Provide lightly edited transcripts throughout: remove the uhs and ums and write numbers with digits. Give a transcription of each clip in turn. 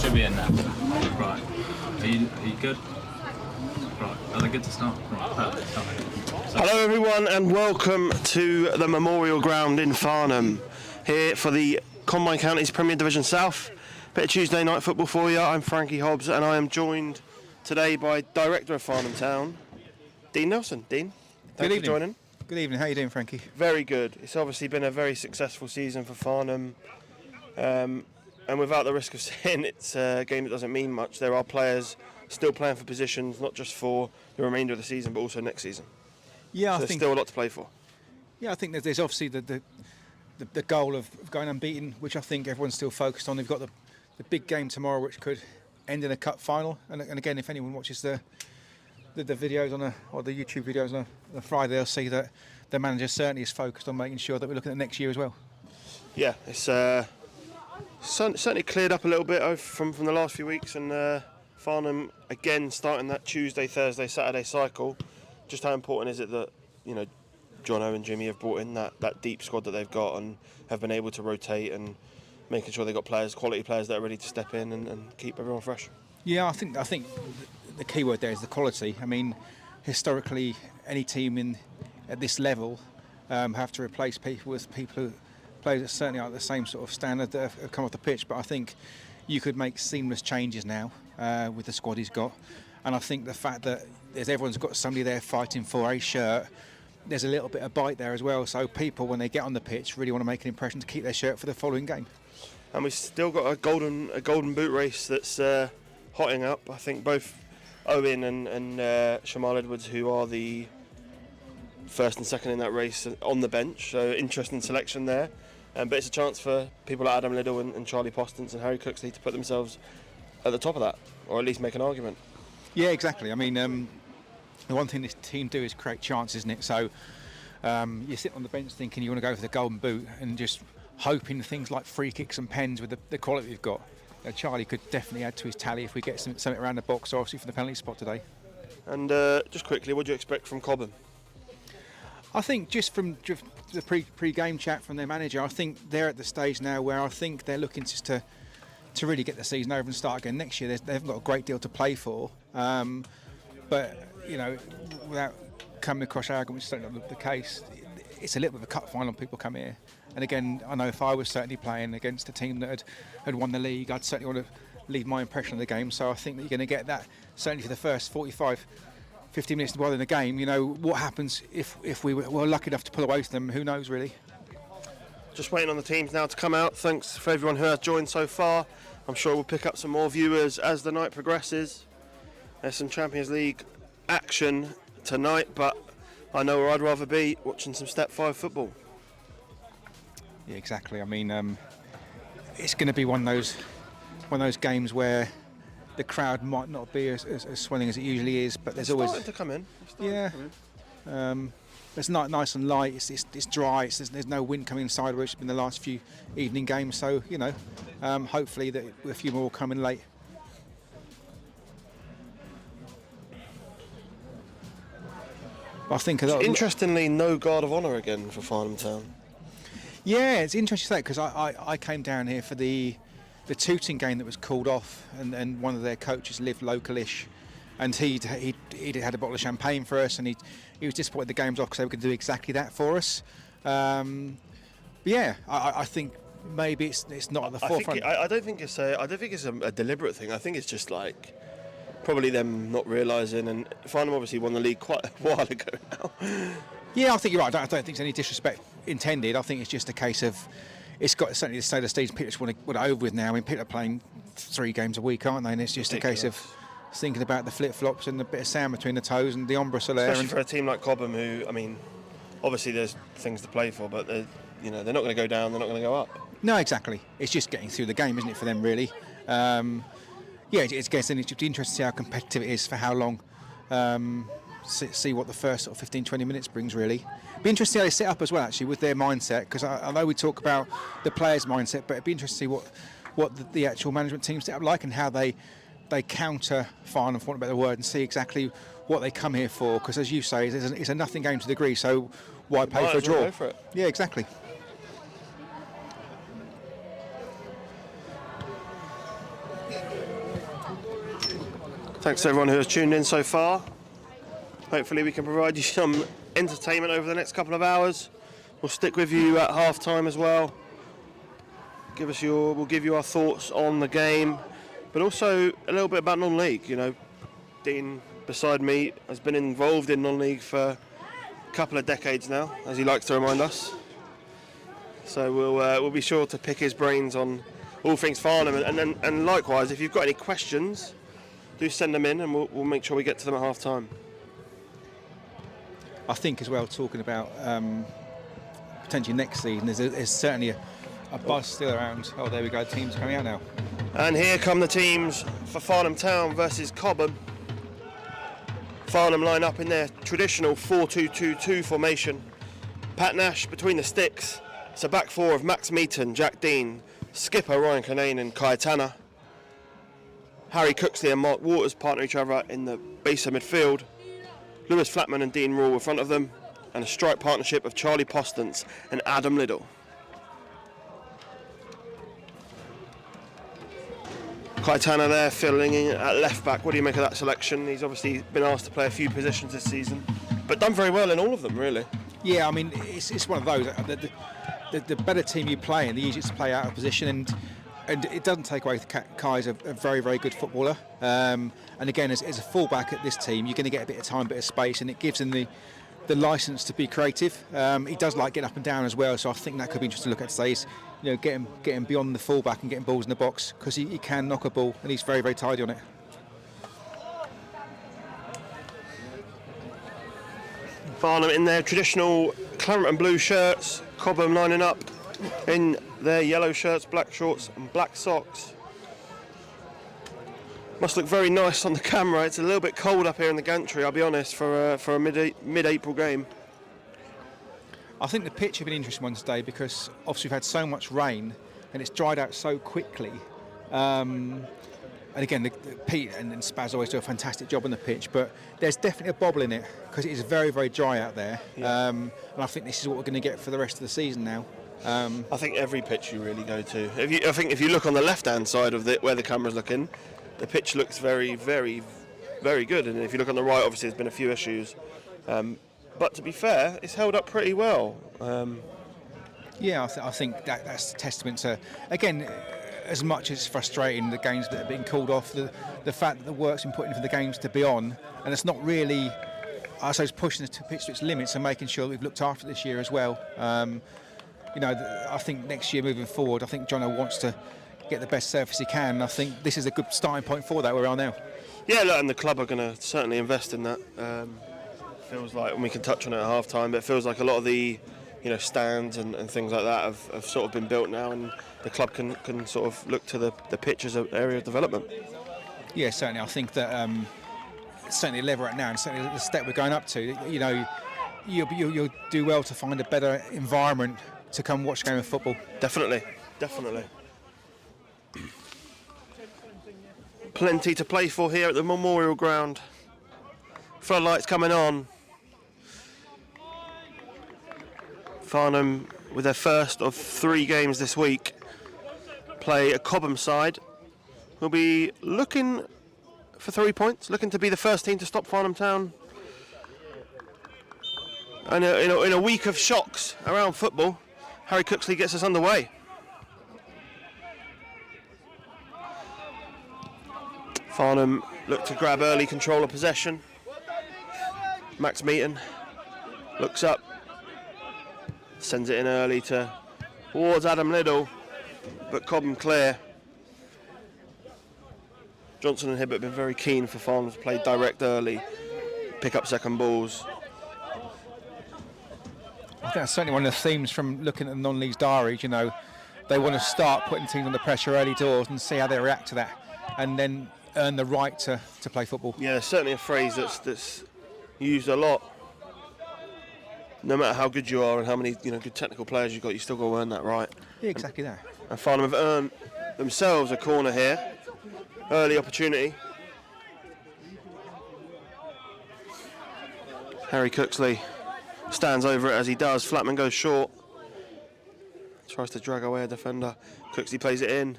Should be in now. Right. Are you good? Right. Are they good to start? Right. Perfect. Start. Hello everyone and welcome to the Memorial Ground in Farnham, here for the Combine Counties Premier Division South. Bit of Tuesday night football for you. I'm Frankie Hobbs and I am joined today by Director of Farnham Town, Dean Nelson. Dean, thanks for joining. Good evening, how are you doing, Frankie? Very good. It's obviously been a very successful season for Farnham, and without the risk of saying it's a game that doesn't mean much, there are players still playing for positions, not just for the remainder of the season, but also next season. Yeah, so there's still a lot to play for. Yeah, I think there's obviously the goal of going unbeaten, which I think everyone's still focused on. They've got the big game tomorrow, which could end in a cup final. And again, if anyone watches the videos or the YouTube videos on a Friday, they'll see that the manager certainly is focused on making sure that we're looking at next year as well. Yeah, it's certainly cleared up a little bit from the last few weeks, and Farnham again starting that Tuesday, Thursday, Saturday cycle. Just how important is it that, you know, Jono and Jimmy have brought in that deep squad that they've got and have been able to rotate and making sure they've got quality players that are ready to step in and keep everyone fresh. Yeah, I think the key word there is the quality. I mean, historically, any team at this level have to replace people with people who play certainly at the same sort of standard that have come off the pitch. But I think you could make seamless changes now with the squad he's got. And I think the fact that everyone's got somebody there fighting for a shirt, there's a little bit of bite there as well. So people, when they get on the pitch, really want to make an impression to keep their shirt for the following game. And we've still got a golden boot race that's hotting up. I think both Owen and Shamal Edwards, who are the first and second in that race, on the bench. So interesting selection there. But it's a chance for people like Adam Liddell and Charlie Postons and Harry Cooksley to put themselves at the top of that, or at least make an argument. Yeah, exactly. I mean, the one thing this team do is create chances, isn't it? So you sit on the bench thinking you want to go for the golden boot and just hoping things like free kicks and pens with the quality we've got. Charlie could definitely add to his tally if we get something around the box, or obviously for the penalty spot today. And just quickly, what do you expect from Cobham? I think just from the pre-game chat from their manager, I think they're at the stage now where I think they're looking just to really get the season over and start again next year. They haven't got a great deal to play for, but you know, without coming across arrogant, which is certainly not the case, it's a little bit of a cup final when people come here. And again, I know if I was certainly playing against a team that had won the league, I'd certainly want to leave my impression of the game. So I think that you're going to get that certainly for the first 45, 50 minutes while in the game. You know, what happens if we were lucky enough to pull away from them? Who knows, really? Just waiting on the teams now to come out. Thanks for everyone who has joined so far. I'm sure we'll pick up some more viewers as the night progresses. There's some Champions League action tonight, but I know where I'd rather be, watching some Step 5 football. Yeah, exactly. I mean, it's going to be one of those games where the crowd might not be as swelling as it usually is, but there's always starting to come in. Yeah. It's not nice and light. It's dry. There's no wind coming sideways in the last few evening games. So you know, hopefully that a few more will come in late. I think interestingly, no guard of honour again for Farnham Town. Yeah, it's interesting because I came down here for the Tooting game that was called off, and one of their coaches lived local-ish, and he had a bottle of champagne for us, and he was disappointed the game's off because they were going to do exactly that for us. But yeah, I think maybe it's not at the forefront. I don't think it's a deliberate thing. I think it's just like probably them not realising, and Farnham obviously won the league quite a while ago now. Yeah, I think you're right. I don't think there's any disrespect intended. I think it's just a case of it's got certainly the state of stage people just want it over with now. I mean, people are playing 3 games a week, aren't they? And it's just ridiculous. A case of thinking about the flip-flops and the bit of sand between the toes and the ombre solaire. Especially for a team like Cobham, who, I mean, obviously there's things to play for, but they're not going to go down, they're not going to go up. No, exactly. It's just getting through the game, isn't it, for them, really? Yeah, it's interesting to see how competitive it is for how long. See what the first sort of 15-20 minutes brings, really. Be interesting how they set up as well, actually, with their mindset, because I know we talk about the players' mindset, but it'd be interesting to see what the actual management team set up like and how they counter Farnham, for want of a better word, and see exactly what they come here for, because as you say, it's a nothing game to the degree, so why pay for a draw? Go for it. Yeah, exactly. Thanks to everyone who has tuned in so far. Hopefully we can provide you some entertainment over the next couple of hours. We'll stick with you at half time as well. We'll give you our thoughts on the game, but also a little bit about non-league. You know, Dean beside me has been involved in non-league for a couple of decades now, as he likes to remind us. So we'll be sure to pick his brains on all things Farnham, and likewise, if you've got any questions, do send them in, and we'll make sure we get to them at half time. I think as well, talking about potentially next season, there's certainly a buzz still around. Oh, there we go, teams coming out now. And here come the teams for Farnham Town versus Cobham. Farnham line up in their traditional 4-2-2-2 formation. Pat Nash between the sticks. It's a back four of Max Meaton, Jack Dean, skipper Ryan Kinane and Kai Tanner. Harry Cooksley and Mark Waters partner each other in the base of midfield. Lewis Flatman and Dean Rule in front of them, and a strike partnership of Charlie Postance and Adam Liddell. Kai Tanner there filling in at left back. What do you make of that selection? He's obviously been asked to play a few positions this season, but done very well in all of them, really. Yeah, I mean, it's one of those. The better team you play, and the easier to play out of position, and it doesn't take away Kai's a very, very good footballer. And again, as a fullback at this team, you're going to get a bit of time, a bit of space, and it gives him the licence to be creative. He does like getting up and down as well, so I think that could be interesting to look at today. Is, you know, get him beyond the fullback and getting balls in the box, because he can knock a ball, and he's very, very tidy on it. Farnham in their traditional claret and blue shirts, Cobham lining up in their yellow shirts, black shorts and black socks. Must look very nice on the camera. It's a little bit cold up here in the gantry, I'll be honest, for a mid-April game. I think the pitch has been an interesting one today, because obviously we've had so much rain and it's dried out so quickly. And again, Pete and Spaz always do a fantastic job on the pitch, but there's definitely a bobble in it, because it is very, very dry out there. Yeah. And I think this is what we're going to get for the rest of the season now. I think every pitch you really go to. I think if you look on the left-hand side of where the camera's looking, the pitch looks very, very, very good. And if you look on the right, obviously there's been a few issues. But to be fair, it's held up pretty well. Yeah, I think that's a testament to, again, as much as it's frustrating, the games that are being called off, the fact that the work's been put in for the games to be on, and it's not really, I suppose, pushing the pitch to its limits and making sure that we've looked after this year as well. You know, I think next year moving forward, I think Jono wants to get the best surface he can, and I think this is a good starting point for that, where we are now. Yeah, look, and the club are going to certainly invest in that. Feels like, and we can touch on it at half time, but it feels like a lot of the, you know, stands and things like that have sort of been built now, and the club can sort of look to the pitch as an area of development. Yeah, certainly. I think that certainly the level right now, and certainly the step we're going up to, you know, you'll do well to find a better environment to come watch a game of football. Definitely. Plenty to play for here at the Memorial Ground. Floodlights coming on. Farnham, with their first of 3 games this week, play a Cobham side. We'll be looking for 3 points, looking to be the first team to stop Farnham Town. And in a week of shocks around football, Harry Cooksley gets us underway. Farnham look to grab early control of possession. Max Meaton looks up, sends it in early towards Adam Liddell, but Cobham clear. Johnson and Hibbert have been very keen for Farnham to play direct early, pick up second balls. I think that's certainly one of the themes from looking at the non-league's diaries. You know, they want to start putting teams under pressure early doors and see how they react to that, and then earn the right to play football. Yeah, there's certainly a phrase that's used a lot. No matter how good you are and how many good technical players you've got, you still got to earn that right. Yeah, exactly that. And Farnham have earned themselves a corner here. Early opportunity. Harry Cooksley stands over it as he does. Flatman goes short. Tries to drag away a defender. Cooksley plays it in.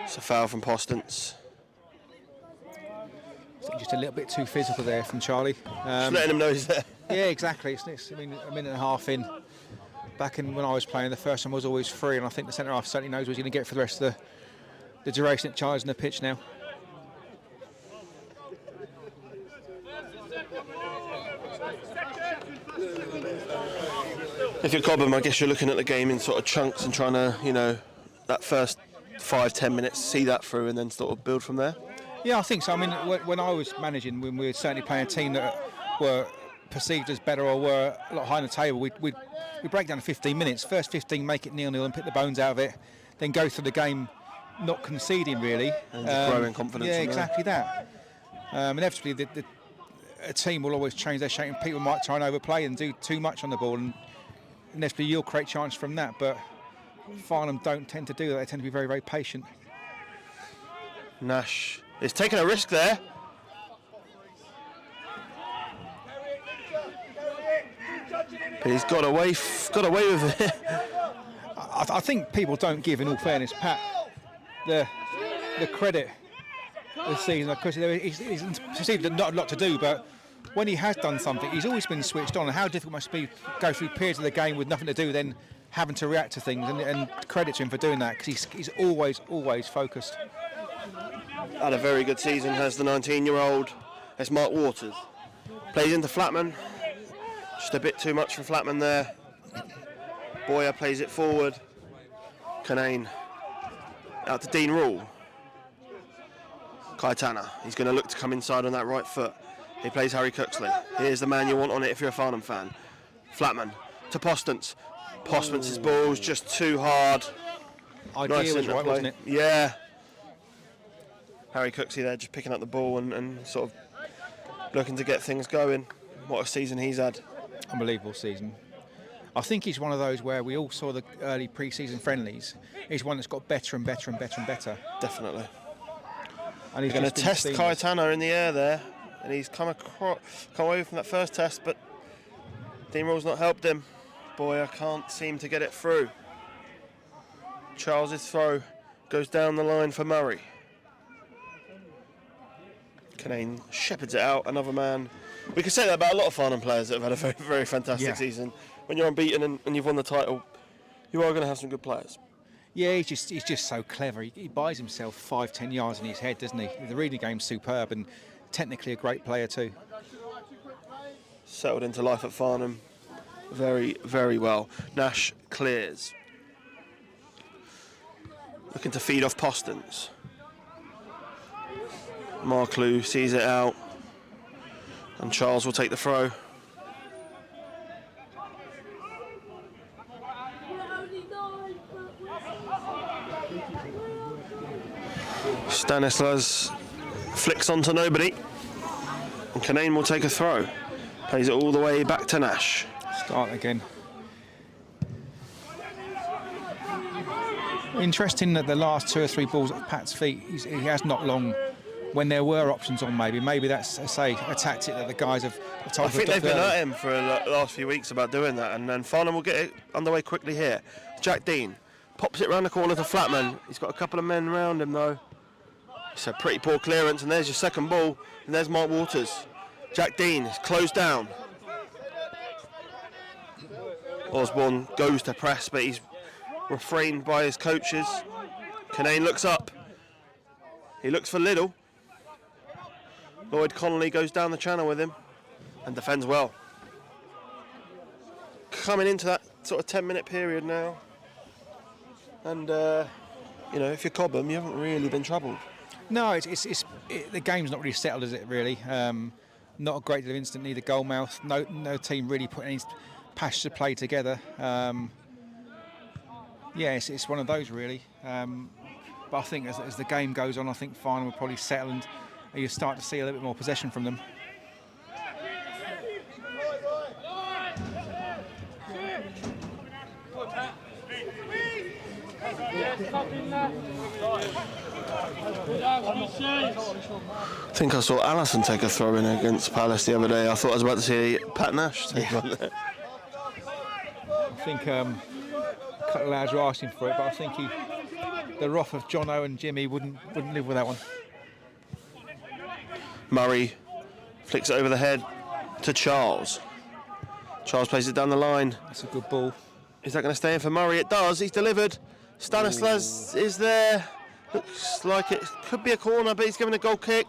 It's a foul from Postance. getting just a little bit too physical there from Charlie. Just letting him know he's there. Yeah, exactly. It's I mean, a minute and a half in. Back in when I was playing, the first one was always free, and I think the centre half certainly knows what he's going to get for the rest of the duration that Charlie's on the pitch now. If you're Cobham, I guess you're looking at the game in sort of chunks and trying to, you know, that first 5-10 minutes, see that through and then sort of build from there. Yeah, I think so. I mean, when I was managing, when we were certainly playing a team that were perceived as better or were a lot higher on the table, we'd break down to 15 minutes. First 15, make it 0-0 and pick the bones out of it. Then go through the game not conceding really. And just growing confidence. Yeah, exactly that. Inevitably, a team will always change their shape and people might try and overplay and do too much on the ball. And inevitably, you'll create chance from that. But Farnham don't tend to do that. They tend to be very, very patient. Nash is taking a risk there. But he's got away with it. I think people don't give, in all fairness, Pat, the credit this season, because he's perceived not a lot to do, but when he has done something, he's always been switched on. And how difficult it must be go through periods of the game with nothing to do, then having to react to things, and credit to him for doing that, because he's always focused. Had a very good season, has the 19-year-old. It's Mark Waters. Plays into Flatman. Just a bit too much for Flatman there. Boyer plays it forward. Canane out to Dean Rule. Kaitana, he's going to look to come inside on that right foot. He plays Harry Cooksley. Here's the man you want on it if you're a Farnham fan. Flatman to Postance. Postance's ball's just too hard. Idea nice was right, play. wasn't it? Yeah. Harry Cooksley there just picking up the ball and sort of looking to get things going. What a season he's had. Unbelievable season. I think he's one of those where we all saw the early pre-season friendlies. He's one that's got better and better and better and better. Definitely. And he's going to test seamless. Kaitana in the air there, and he's come away from that first test, but Dean Rule's not helped him. Boyer can't seem to get it through. Charles's throw goes down the line for Murray. Canane shepherds it out, another man. We could say that about a lot of Farnham players that have had a very, very fantastic season. When you're unbeaten and you've won the title, you are going to have some good players. Yeah, he's just so clever. He buys himself 5-10 yards in his head, doesn't he? The reading game's superb and technically a great player too. Settled into life at Farnham very, very well. Nash clears. Looking to feed off Postance. Marklew sees it out. And Charles will take the throw. Stanislas flicks onto nobody. And Canane will take a throw. Plays it all the way back to Nash. Start again. Interesting that the last 2 or 3 balls at Pat's feet, he has not long. When there were options on, maybe that's a tactic that the guys have told. I think they've been at him for the last few weeks about doing that, and then Farnham will get it underway quickly here. Jack Dean pops it round the corner to Flatman. He's got a couple of men around him though. It's a pretty poor clearance, and there's your second ball, and there's Mark Waters. Jack Dean is closed down. Osborne goes to press, but he's refrained by his coaches. Canane looks up. He looks for Liddell. Lloyd Connolly goes down the channel with him and defends well. Coming into that sort of 10-minute period now. And, you know, if you're Cobham, you haven't really been troubled. No, the game's not really settled, is it, really? Not a great deal of instant, neither goal mouth. No team really putting any passion to play together. Yeah, it's one of those, really. But I think as the game goes on, I think Farnham will probably settle and you start to see a little bit more possession from them. I think I saw Allison take a throw in against Palace the other day. I thought I was about to see Pat Nash take one there. I think a couple of lads were asking for it, but I think the wrath of Jono and Jimmy wouldn't live with that one. Murray flicks it over the head to Charles. Charles plays it down the line. That's a good ball. Is that going to stay in for Murray? It does. He's delivered. Stanislas is there. Looks like it could be a corner, but he's given a goal kick.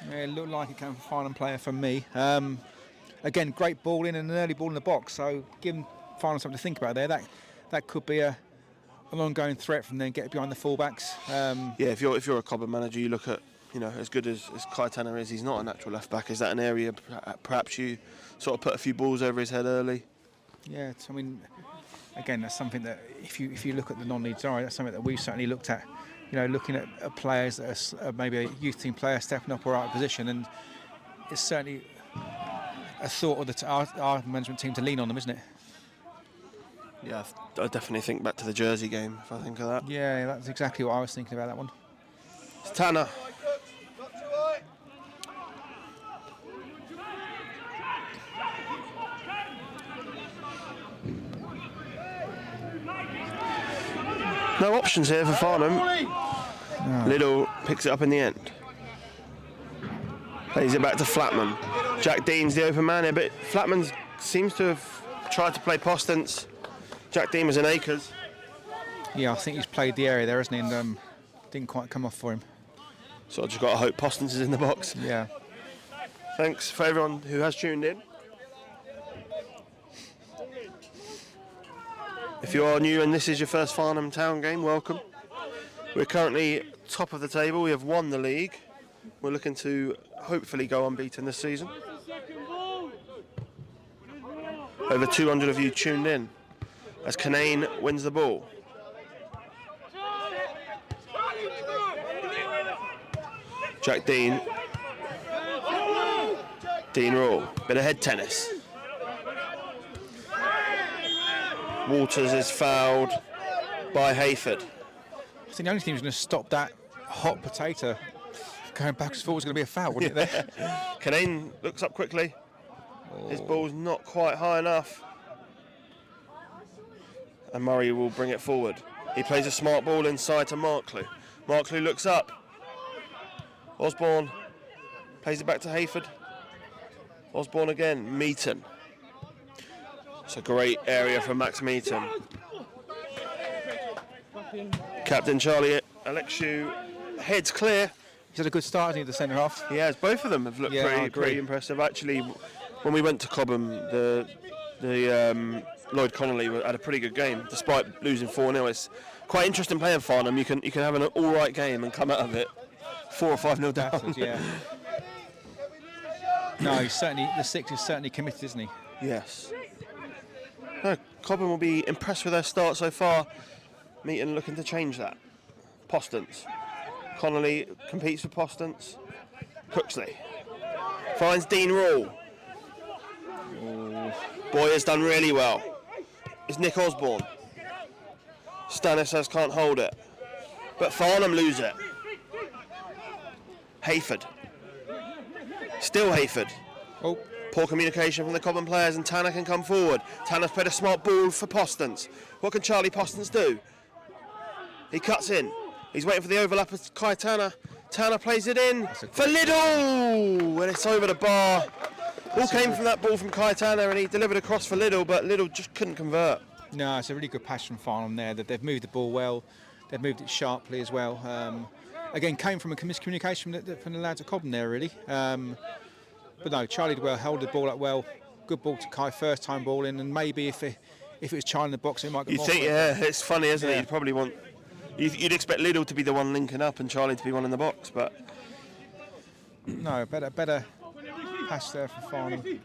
Yeah, it looked like it came from a Farnham player from me. Again, great ball in and an early ball in the box. So giving Farnham something to think about there. That could be an ongoing threat from them. Get behind the fullbacks. Yeah, if you're a Cobham manager, you look at, as good as Kaitana is, he's not a natural left back. Is that an area perhaps you sort of put a few balls over his head early? Yeah, I mean, again, that's something that if you look at the non-leads, that's something that we've certainly looked at. Looking at players that are maybe a youth team player stepping up or out of position, and it's certainly a thought of our management team to lean on them, isn't it? Yeah, I definitely think back to the Jersey game if I think of that. Yeah, that's exactly what I was thinking about that one. It's Tanner. No options here for Farnham. No. Little picks it up in the end. Plays it back to Flatman. Jack Dean's the open man here, but Flatman seems to have tried to play Postance. Jack Dean was in Acres. Yeah, I think he's played the area there, hasn't he? And didn't quite come off for him. So I just got to hope Postance is in the box. Yeah. Thanks for everyone who has tuned in. If you are new and this is your first Farnham Town game, welcome. We're currently top of the table. We have won the league. We're looking to hopefully go unbeaten this season. Over 200 of you tuned in as Canane wins the ball. Jack Dean. Dean Raw. Bit of head tennis. Waters is fouled by Hayford. I think the only thing that's going to stop that hot potato going back and forward is going to be a foul, wouldn't it? There? Canane looks up quickly. His ball's not quite high enough. And Murray will bring it forward. He plays a smart ball inside to Markley. Markley looks up. Osborne plays it back to Hayford. Osborne again. Meaton. It's a great area for Max Meaton. Captain Charlie Alexiou heads clear. He's had a good start, hasn't he, the centre half? He has. Both of them have looked pretty impressive. Actually, when we went to Cobham, the Lloyd Connolly had a pretty good game, despite losing 4-0. It's quite interesting playing Farnham. You can have an all right game and come out of it 4 or 5-0 down. Yeah. No, the six is certainly committed, isn't he? Yes. No, Cobham will be impressed with their start so far. Meaton looking to change that. Postance. Connolly competes for Postance. Cooksley finds Dean Rule. Boy has done really well. It's Nick Osborne. Stanislas can't hold it. But Farnham lose it. Hayford. Still Hayford. Oh. Poor communication from the Cobham players, and Tanner can come forward. Tanner's played a smart ball for Postance. What can Charlie Postance do? He cuts in. He's waiting for the overlap of Kai Tanner. Tanner plays it in for Liddle, and it's over the bar. All came from that ball from Kai Tanner, and he delivered across for Liddle, but Liddle just couldn't convert. No, it's a really good pass from Farnham there. That they've moved the ball well. They've moved it sharply as well. Again, came from a miscommunication from the lads at Cobham there, really. But no, Charlie did well, held the ball up well. Good ball to Kai, first time ball in, and maybe if it was Charlie in the box, it might get more. You think, yeah, it's funny, isn't it? You'd probably want, you'd expect Liddle to be the one linking up and Charlie to be one in the box, but no, better pass there from Farnham.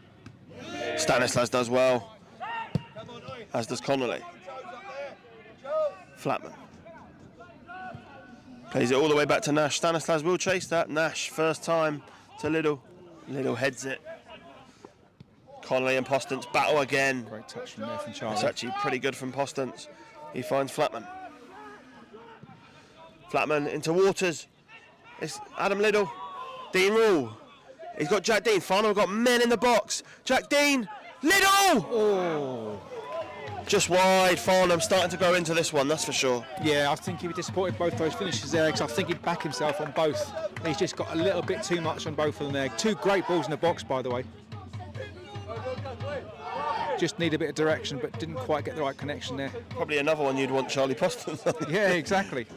Stanislas does well, as does Connolly. Flatman plays it all the way back to Nash. Stanislas will chase that. Nash, first time to Liddle. Liddle heads it. Connolly and Postance battle again. Great touch from there from Charlie. It's actually pretty good from Postance. He finds Flatman. Flatman into Waters. It's Adam Liddle. Dean Rule. He's got Jack Dean. Farnham have got men in the box. Jack Dean. Liddle! Oh. Just wide. Farnham starting to go into this one, that's for sure. Yeah, I think he'd be disappointed both those finishes there, because I think he'd back himself on both. He's just got a little bit too much on both of them there. Two great balls in the box, by the way. Just need a bit of direction, but didn't quite get the right connection there. Probably another one you'd want Charlie Poston. Yeah, exactly.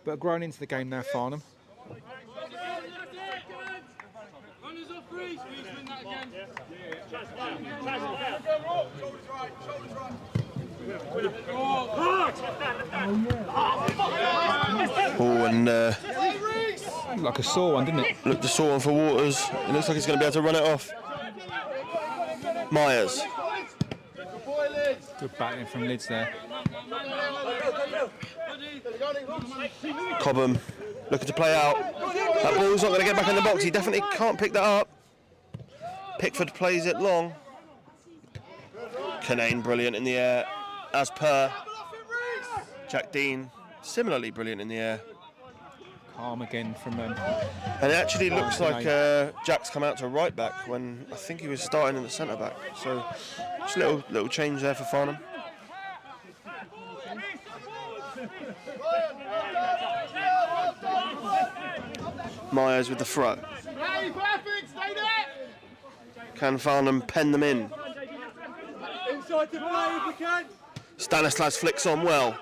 But growing into the game now, Farnham. Oh, and Like a sore one, didn't it? look, the sore one for Waters. It looks like he's going to be able to run it off. Myers. Good batting from Lids there. Cobham looking to play out. That ball's not going to get back in the box. He definitely can't pick that up. Pickford plays it long. Canane brilliant in the air, as per. Jack Dean similarly brilliant in the air. Calm again from them. And it actually looks like Jack's come out to right back when I think he was starting in the centre back. So just a little change there for Farnham. Myers with the throw. Can Farnham pen them in? Stanislas flicks on well.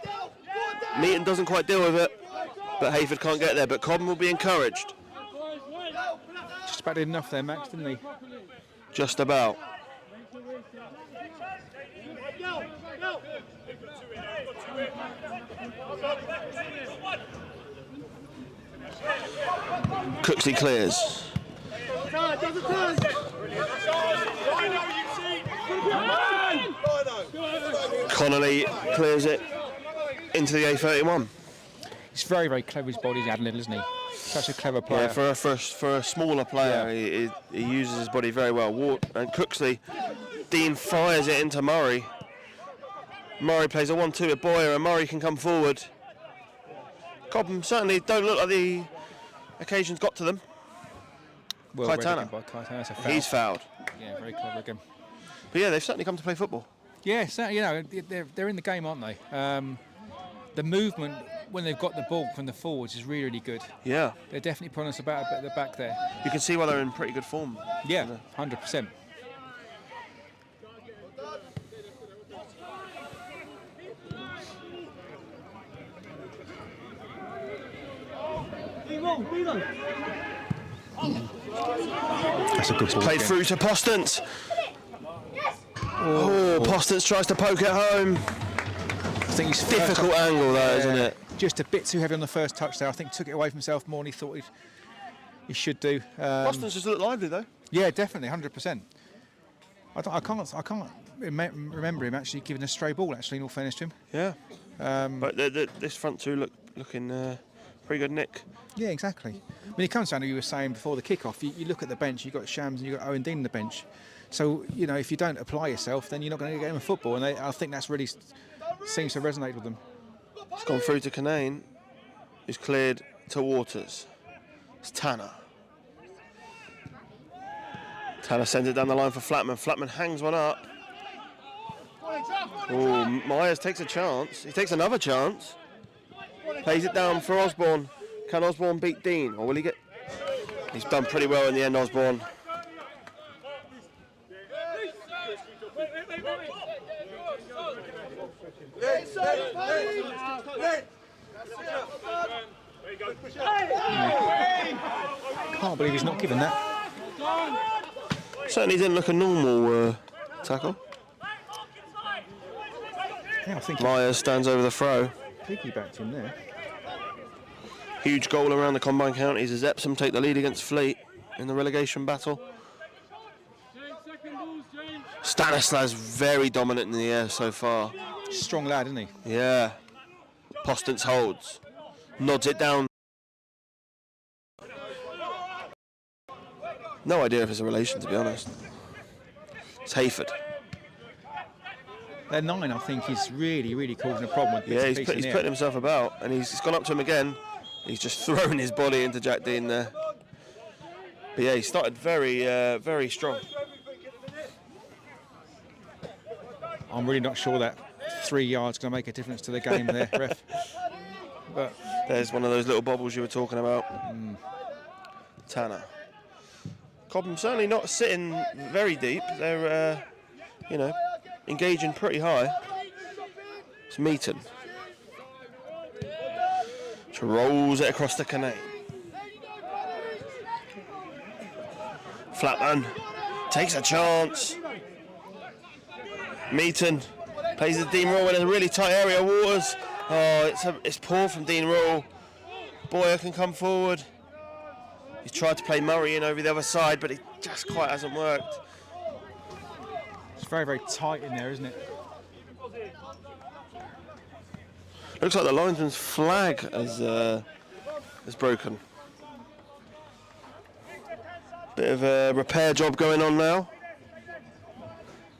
Meaton doesn't quite deal with it, but Hayford can't get there. But Cobham will be encouraged. Just about did enough there, Max, didn't he? Just about. Cooksley clears. Connolly clears it into the A31. He's very, very clever. His body's adding little, isn't he? Such a clever player. Yeah, for a smaller player, Yeah. he uses his body very well. And Cooksley, Dean fires it into Murray. Murray plays a 1-2 with Boyer, and Murray can come forward. Cobham certainly don't look like the occasion's got to them. Well read Kaitana. again by Kaitana. That's a foul. He's fouled. Yeah, very clever again. But yeah, they've certainly come to play football. Yeah, so, you know, they're in the game, aren't they? The movement when they've got the ball from the forwards is really, really good. Yeah. They're definitely putting us about a bit at the back there. You can see why they're in pretty good form. Yeah, 100%. That's a good ball. Played through to Postance. Oh, Postance tries to poke it home. I think he's Difficult angle though, isn't it? Just a bit too heavy on the first touch there. I think took it away from himself more than he thought he should do. Postance just looked lively though. Yeah, definitely, 100%. I can't remember him actually giving a stray ball. Actually, in all fairness to him. Yeah. But this front two looking pretty good, Nick. Yeah, exactly. When it comes down to, you were saying before the kickoff, you look at the bench. You've got Shams and you've got Owen Dean on the bench. So you know, if you don't apply yourself, then you're not going to get in football. And I think that's really seems to resonate with them. It's gone through to Canane, who's cleared to Waters. It's Tanner. Tanner sends it down the line for Flatman. Flatman hangs one up. Oh, Myers takes a chance. He takes another chance. Plays it down for Osborne. Can Osborne beat Dean, or will he get... He's done pretty well in the end, Osborne. Can't believe he's not given that. Certainly didn't look a normal tackle. Yeah, I think Myers stands over the throw. piggybacked him there. Huge goal around the combined counties as Epsom take the lead against Fleet in the relegation battle. Stanislas very dominant in the air so far. Strong lad, isn't he? Yeah. Postance holds. Nods it down. No idea if it's a relation, to be honest. It's Hayford. Their 9, I think, is really, really causing a problem with Yeah, he's putting himself about, and he's gone up to him again. He's just thrown his body into Jack Dean there. But yeah, he started very, very strong. I'm really not sure that 3 yards going to make a difference to the game there, ref. But there's one of those little bobbles you were talking about. Tanner. Cobham certainly not sitting very deep. They're, you know, engaging pretty high. It's Meaton. Which rolls it across the canal. Flatman takes a chance. Meaton plays the Dean Rule in a really tight area. Waters. Oh, it's poor from Dean Rule. Boyer can come forward. He's tried to play Murray in over the other side, but it just quite hasn't worked. It's very, very tight in there, isn't it? Looks like the linesman's flag has broken. Bit of a repair job going on now.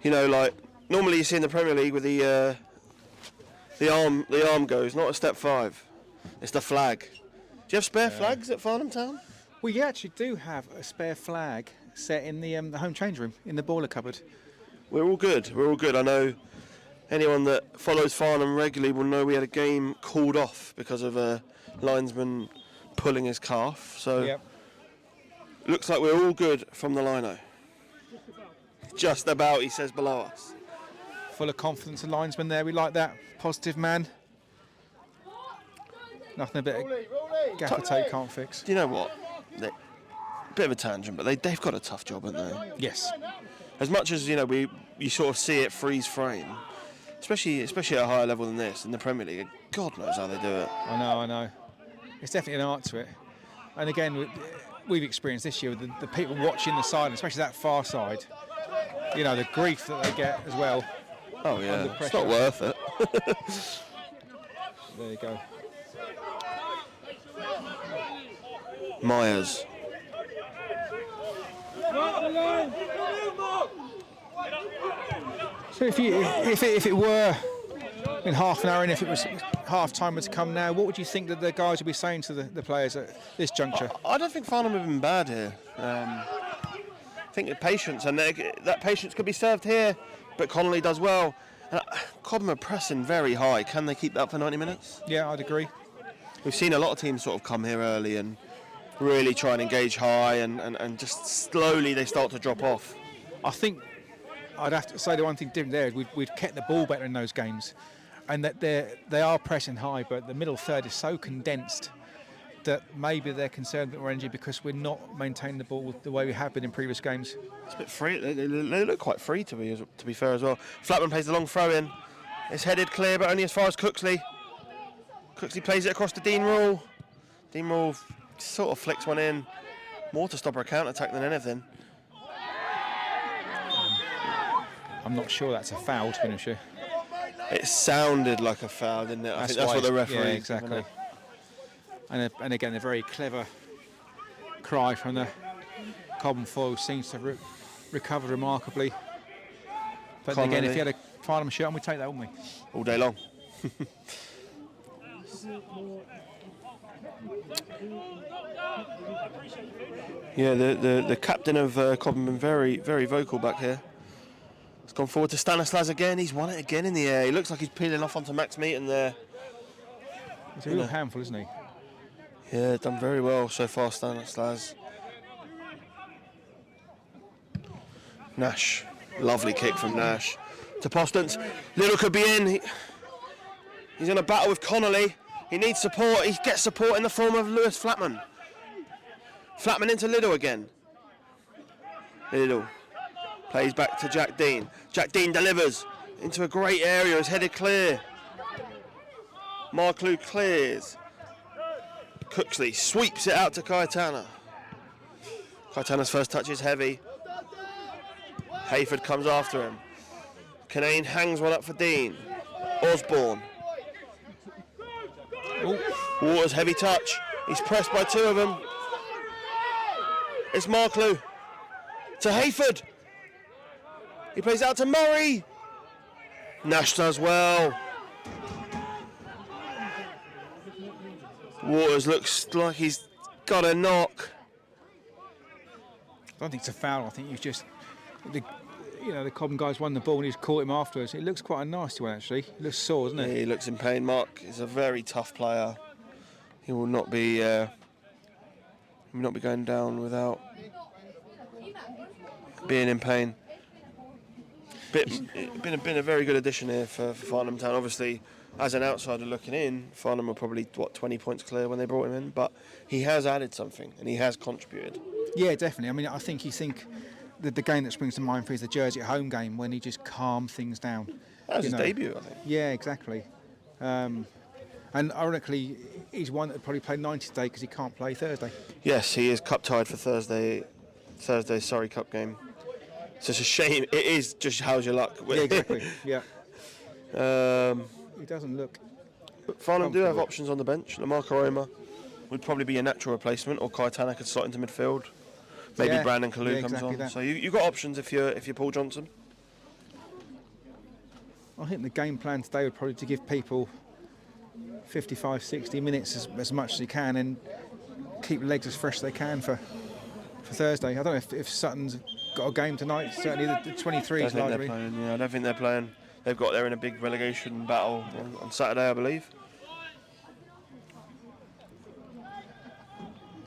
You know, like normally you see in the Premier League with the arm goes, not a step 5. It's the flag. Do you have spare flags at Farnham Town? We actually do have a spare flag set in the home change room in the boiler cupboard. We're all good. We're all good. I know anyone that follows Farnham regularly will know we had a game called off because of a linesman pulling his calf. So yep. Looks like we're all good from the lino. Just about, he says below us. Full of confidence, the linesman there. We like that positive man. Nothing a bit of gaffer tape can't fix. Do you know what? Bit of a tangent, but they've got a tough job, haven't they? Yes. As much as, you know, you sort of see it freeze frame, especially at a higher level than this in the Premier League. God knows how they do it. I know. It's definitely an art to it. And again, we've experienced this year with the people watching the side, especially that far side. You know, the grief that they get as well. Oh yeah, it's not worth it. There you go. Myers. So if it were in half an hour and if it was half time was to come now, what would you think that the guys would be saying to the players at this juncture? I don't think Farnham have been bad here. I think the patience, and that patience could be served here, but Connolly does well. Cobham are pressing very high. Can they keep that for 90 minutes? Yeah, I'd agree. We've seen a lot of teams sort of come here early and really try and engage high, and just slowly they start to drop off. I think I'd have to say the one thing different there is we've kept the ball better in those games, and that they are pressing high, but the middle third is so condensed that maybe they're concerned with more energy because we're not maintaining the ball the way we have been in previous games. It's a bit free. They look quite free to be fair as well. Flatman plays the long throw in. It's headed clear, but only as far as Cooksley. Cooksley plays it across to Dean Rule. Dean Rule sort of flicks one in, more to stop a counter-attack than anything. I'm not sure that's a foul, to be honest with you. It sounded like a foul, didn't it? I think that's what the referee. Yeah, exactly. And again, a very clever cry from the Cobham foil, seems to have recovered remarkably. But Connolly. Again, if you had a Farnham shirt on, we'd take that, wouldn't we? All day long. Yeah, the captain of Cobham been very, very vocal back here. He's gone forward to Stanislas again. He's won it again in the air. He looks like he's peeling off onto Max Meaton there. He's a real handful, isn't he? Yeah, done very well so far, Stanislas. Nash, lovely kick from Nash to Postons. Little could be in. He's in a battle with Connolly. He needs support. He gets support in the form of Lewis Flatman. Flatman into Liddell again. Liddell plays back to Jack Dean. Jack Dean delivers into a great area. Is headed clear. Marklew clears. Cooksley sweeps it out to Kaitana. Kaitana's first touch is heavy. Hayford comes after him. Canane hangs one up for Dean. Osborne. Ooh. Waters heavy touch. He's pressed by two of them. It's Marklew to Hayford. He plays out to Murray. Nash does well. Waters looks like he's got a knock. I don't think it's a foul. I think you've just the Cobham guys won the ball and he's caught him afterwards. It looks quite a nasty one actually. It looks sore, doesn't it? Yeah, he looks in pain. Mark is a very tough player. He will not be going down without being in pain. Been a very good addition here for Farnham Town. Obviously, as an outsider looking in, Farnham were probably 20 points clear when they brought him in, but he has added something and he has contributed. Yeah, definitely. I mean, I think the game that springs to mind for is the Jersey at home game when he just calmed things down. That was his debut, I think. Yeah, exactly. And ironically, he's one that probably played 90 today because he can't play Thursday. Yes, he is cup tied for Thursday's Surrey Cup game. So it's a shame. It is just how's your luck. Yeah, exactly. Yeah. He doesn't look. Farnham do have options on the bench. Lamar Karoma would probably be a natural replacement, or Kai Tanner could slot into midfield. Maybe Brandon Kalu comes on. That. So you've got options if you're Paul Johnson. I think the game plan today would probably to give people 55, 60 minutes as much as you can and keep legs as fresh as they can for Thursday. I don't know if Sutton's got a game tonight. Certainly the 23s largely. I don't think they're playing. They're in a big relegation battle on Saturday, I believe.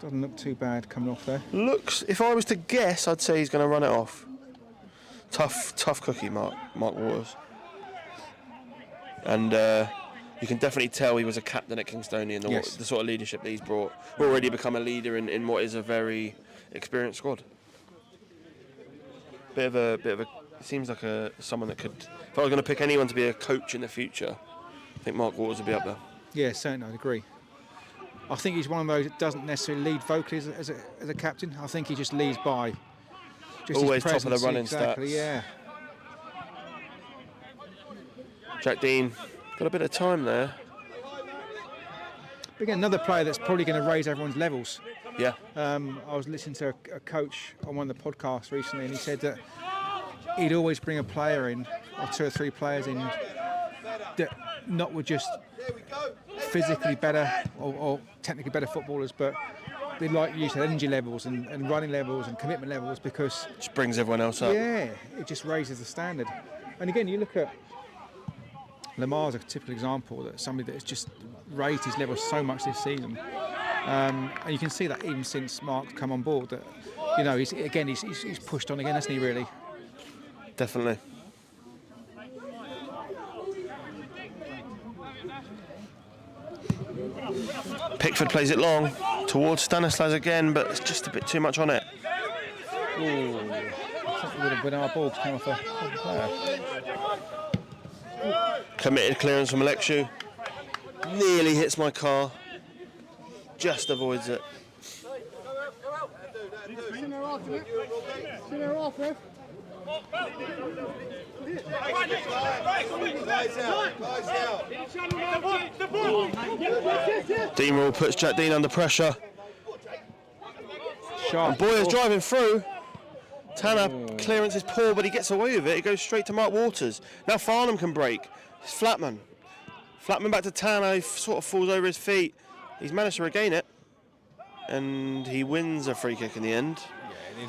Doesn't look too bad coming off there. Looks, if I was to guess, I'd say he's going to run it off. Tough cookie, Mark Waters. And you can definitely tell he was a captain at Kingstonian, the sort of leadership that he's brought. Already become a leader in what is a very experienced squad. Bit of a. It seems like someone that could. If I was going to pick anyone to be a coach in the future, I think Mark Waters would be up there. Yeah, certainly, I'd agree. I think he's one of those that doesn't necessarily lead vocally as a captain. I think he just leads by. Just always his top of the running exactly, stats. Yeah. Jack Dean got a bit of time there. Again, another player that's probably going to raise everyone's levels. Yeah. I was listening to a coach on one of the podcasts recently, and he said that he'd always bring a player in, or 2 or 3 players in, that not were just physically better or technically better footballers, but they like you said, energy levels and running levels and commitment levels, because just brings everyone else up. Yeah, it just raises the standard. And again, you look at Lamar's a typical example that somebody that has just raised his level so much this season, and you can see that even since Mark's come on board, that he's pushed on again, hasn't he? Really, definitely. Pickford plays it long towards Stanislas again, but it's just a bit too much on it. Ooh, I think we would have been our ball to come off a player. Committed clearance from Alexu. Nearly hits my car. Just avoids it. Dean Rule puts Jack Dean under pressure. And Boyer's driving through. Tanner clearance is poor, but he gets away with it. It goes straight to Mark Waters. Now Farnham can break. It's Flatman. Flatman back to Tanner. He sort of falls over his feet. He's managed to regain it. And he wins a free kick in the end.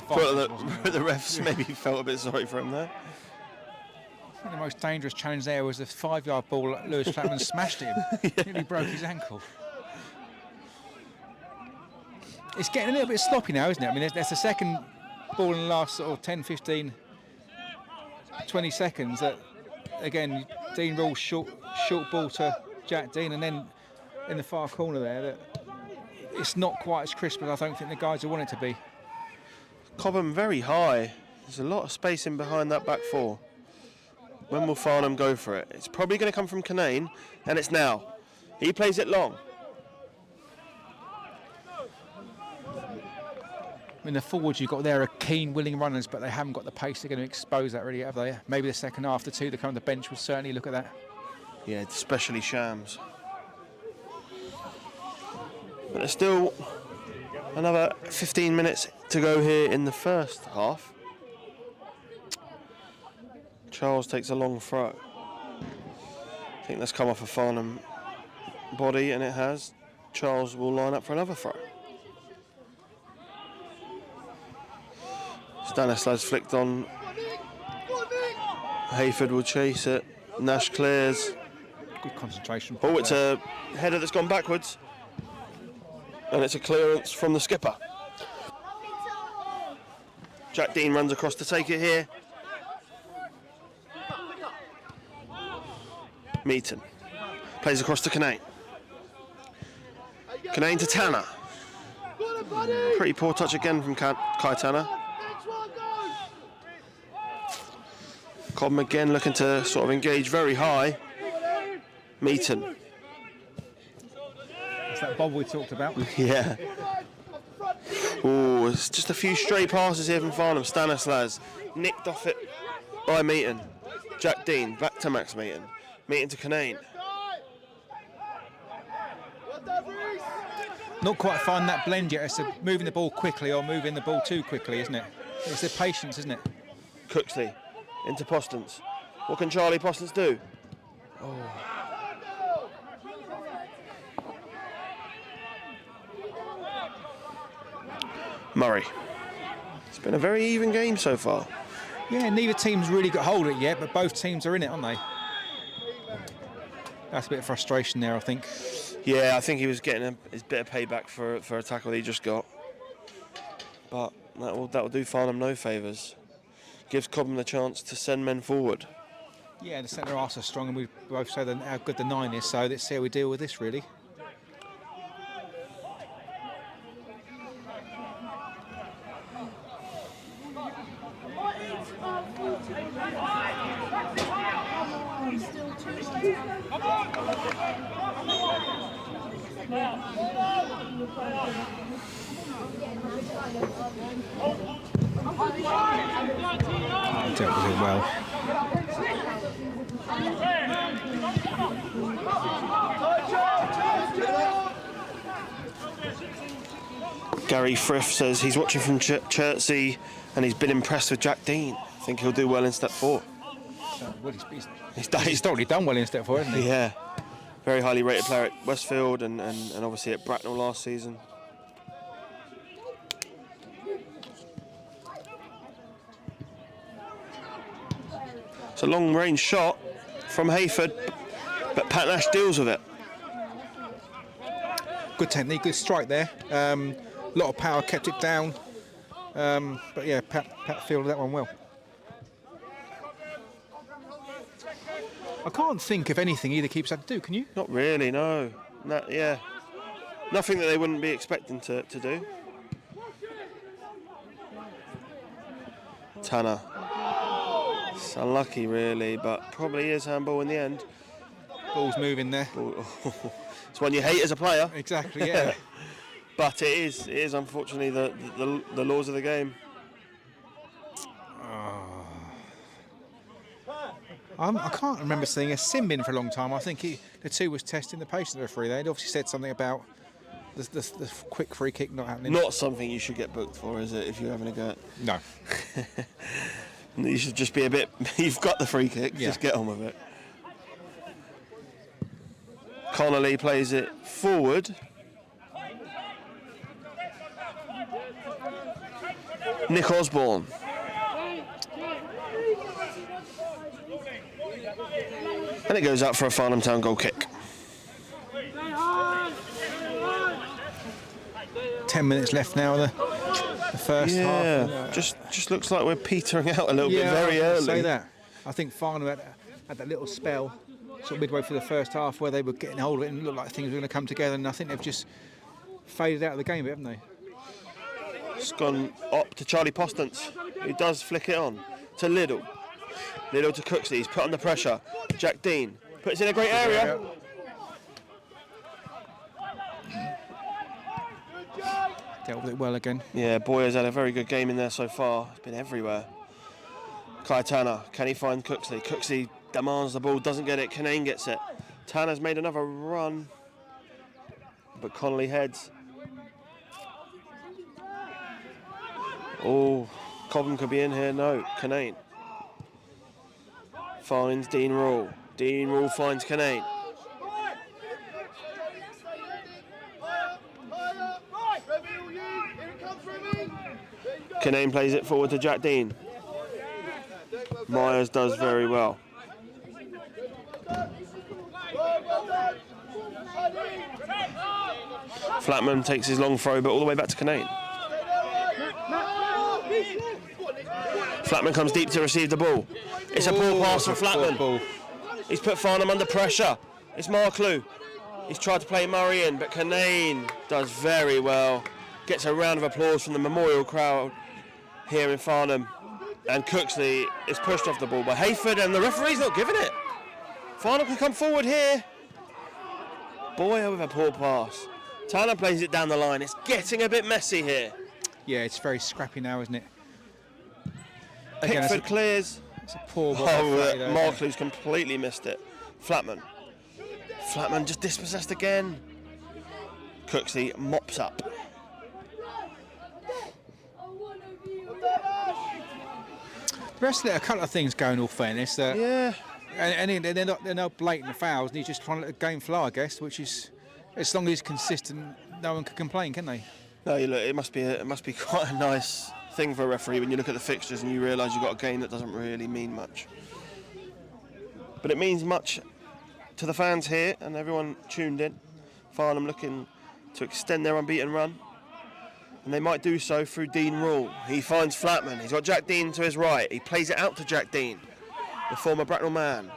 Yeah, the refs maybe felt a bit sorry for him there. I think the most dangerous challenge there was the 5-yard ball that Lewis Flatman smashed him. Nearly broke his ankle. It's getting a little bit sloppy now, isn't it? I mean, there's the second ball in the last sort of 10, 15, 20 seconds that, again, Dean Rule short ball to Jack Dean, and then in the far corner there, that it's not quite as crisp as I don't think the guys would want it to be. Cobham very high. There's a lot of space in behind that back four. When will Farnham go for it? It's probably going to come from Canane, and it's now. He plays it long. I mean, the forwards you've got there are keen, willing runners, but they haven't got the pace. They're going to expose that, really, have they? Maybe the second half, the 2 that come on the bench will certainly look at that. Yeah, especially Shams. But there's still another 15 minutes to go here in the first half. Charles takes a long throw. I think that's come off a Farnham body, and it has. Charles will line up for another throw. Stanislas flicked on Hayford will chase it. Nash clears. Good concentration. Oh, it's a header that's gone backwards. And it's a clearance from the skipper. Jack Dean runs across to take it here. Meaton plays across to Canane. Canane to Tanner. Pretty poor touch again from Kai Tanner. Cobham again looking to sort of engage very high. Meaton. That's that bob we talked about. Yeah. Oh, it's just a few stray passes here from Farnham. Stanislas nicked off it by Meaton. Jack Dean back to Max Meaton. Meaton to Canane. Not quite finding that blend yet. It's moving the ball quickly or moving the ball too quickly, isn't it? It's the patience, isn't it? Cooksley into Postons. What can Charlie Postons do? Oh. Murray. It's been a very even game so far. Yeah, neither team's really got hold of it yet, but both teams are in it, aren't they? That's a bit of frustration there, I think. Yeah, I think he was getting his bit of payback for a tackle he just got. But that will do Farnham no favours. Gives Cobham the chance to send men forward. Yeah, the centre arse are strong, and we both say how good the 9 is, so let's see how we deal with this, really. Dealt with it well. Gary Frith says he's watching from Chertsey and he's been impressed with Jack Dean. I think he'll do well in step 4. Well, he's already done well in step 4, hasn't he? Yeah. Very highly rated player at Westfield and obviously at Bracknell last season. It's a long range shot from Hayford, but Pat Nash deals with it. Good technique, good strike there. A lot of power, kept it down. But yeah, Pat fielded that one well. I can't think of anything either keeps had to do, can you? Not really, no. Yeah. Nothing that they wouldn't be expecting to do. Tanner. It's unlucky, really, but probably is handball in the end. Ball's moving there. It's one you hate as a player. Exactly, yeah. But it is unfortunately the laws of the game. I can't remember seeing a sim bin for a long time. I think the 2 was testing the patience of the referee. They'd obviously said something about the quick free kick not happening. Not something you should get booked for, is it, if you're having a go at? No. You should just be a bit... You've got the free kick, yeah. Just get on with it. Connolly plays it forward. Nick Osborne. And it goes out for a Farnham Town goal kick. 10 minutes left now of the first half. Yeah, just looks like we're petering out a little bit very early. Say that. I think Farnham had that little spell, sort of midway through the first half, where they were getting hold of it and looked like things were going to come together, and I think they've just faded out of the game, haven't they? It's gone up to Charlie Postons, who does flick it on to Liddell. Liddell to Cooksley, he's put under pressure. Jack Dean puts in a great area. Dealt with it well again. Yeah, Boyer's had a very good game in there so far. It's been everywhere. Kai Tanner, can he find Cooksley? Cooksley demands the ball, doesn't get it. Canane gets it. Tanner's made another run, but Connolly heads. Oh, Cobham could be in here. No, Canane finds Dean Rule. Dean Rule finds Canane. Canane plays it forward to Jack Dean. Myers does very well. Flatman takes his long throw, but all the way back to Canane. Flatman comes deep to receive the ball. It's a poor pass from Flatman. He's put Farnham under pressure. It's Marklew. He's tried to play Murray in, but Canane does very well. Gets a round of applause from the memorial crowd here in Farnham. And Cooksley is pushed off the ball by Hayford, and the referee's not giving it. Farnham can come forward here. Boyer with a poor pass. Tanner plays it down the line. It's getting a bit messy here. Yeah, it's very scrappy now, isn't it? Pickford clears. It's a poor ball. Marklew's completely missed it. Flatman just dispossessed again. Cooksley mops up. The rest of it, a couple of things going, all fairness. Yeah. And they're not blatant fouls, and he's just trying to let the game flow, I guess, which is, as long as it's consistent, no one can complain, can they? No, you look, it must be quite a nice thing for a referee when you look at the fixtures and you realise you've got a game that doesn't really mean much. But it means much to the fans here and everyone tuned in. Farnham looking to extend their unbeaten run, and they might do so through Dean Rule. He finds Flatman. He's got Jack Dean to his right. He plays it out to Jack Dean. The former Bracknell man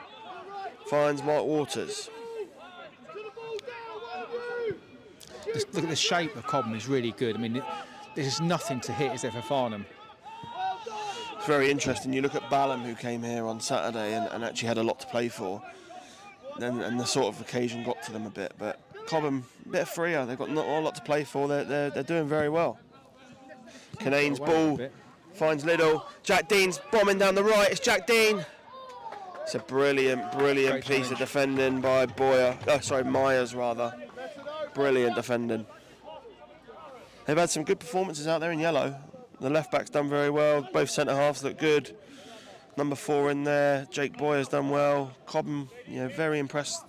finds Mark Waters. Look at the shape of Cobham is really good. I mean, there's nothing to hit, is there, for Farnham? It's very interesting. You look at Balham, who came here on Saturday and actually had a lot to play for. And the sort of occasion got to them a bit. But Cobham, a bit freer. They've got not a lot to play for. They're doing very well. Canane's ball finds Liddell. Jack Dean's bombing down the right. It's Jack Dean. It's a brilliant piece of defending by Myers rather. Brilliant defending. They've had some good performances out there in yellow. The left back's done very well. Both centre halves look good. Number 4 in there. Jake Boyer's done well. Cobham, very impressed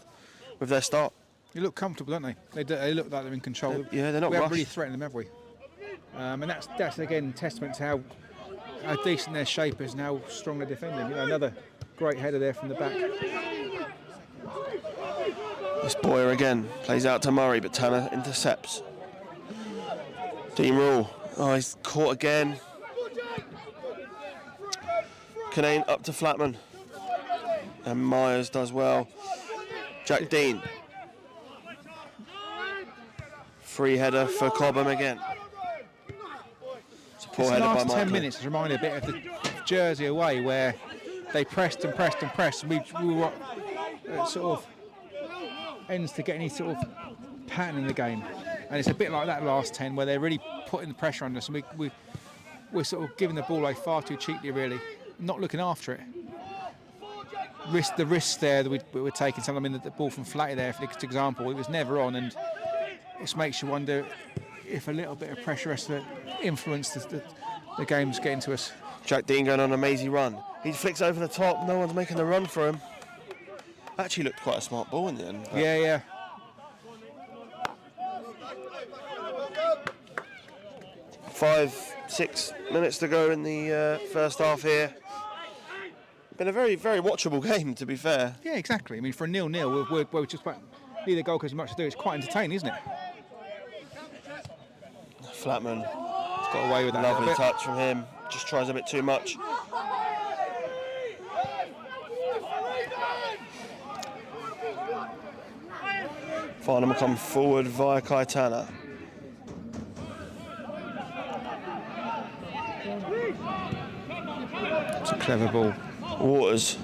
with their start. They look comfortable, don't they? They look like they're in control. They're not rushed. We haven't really threatened them, have we? And that's again testament to how decent their shape is and how strong they're defending. Another great header there from the back. This Boyer again plays out to Murray, but Tanner intercepts. Dean Rule. Oh, he's caught again. Canane up to Flatman. And Myers does well. Jack Dean. Free header for Cobham again. It's a poor header by last 10 Michael. minutes has reminded me a bit of the Jersey away, where they pressed and pressed and pressed, and we were sort of ends to get any sort of pattern in the game. And it's a bit like that last 10, where they're really putting the pressure on us, and we're sort of giving the ball away far too cheaply, really, not looking after it. The risks there that we were taking, some of them in the ball from Flatty there, for example, it was never on, and it makes you wonder if a little bit of pressure has to influence the game's getting to us. Jack Dean going on an amazing run. He flicks over the top, no one's making the run for him. Actually looked quite a smart ball in the end. Yeah. 5-6 minutes to go in the first half here. Been a very, very watchable game, to be fair. Yeah, exactly. I mean, for a 0-0, we're just about neither goal has much to do. It's quite entertaining, isn't it? Flatman got away with that. Lovely touch from him. Just tries a bit too much. Farnham will come forward via Kaitana. It's a clever ball. Waters.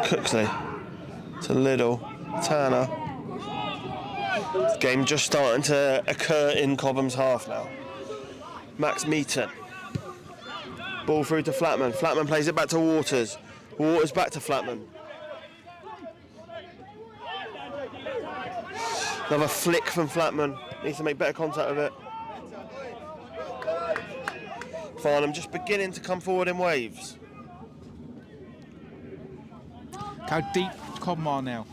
Cooksley to Liddell. Tanner. The game just starting to occur in Cobham's half now. Max Meaton. Ball through to Flatman. Flatman plays it back to Waters. Waters back to Flatman. Another flick from Flatman. Needs to make better contact with it. Farnham just beginning to come forward in waves. How deep Cobham are now.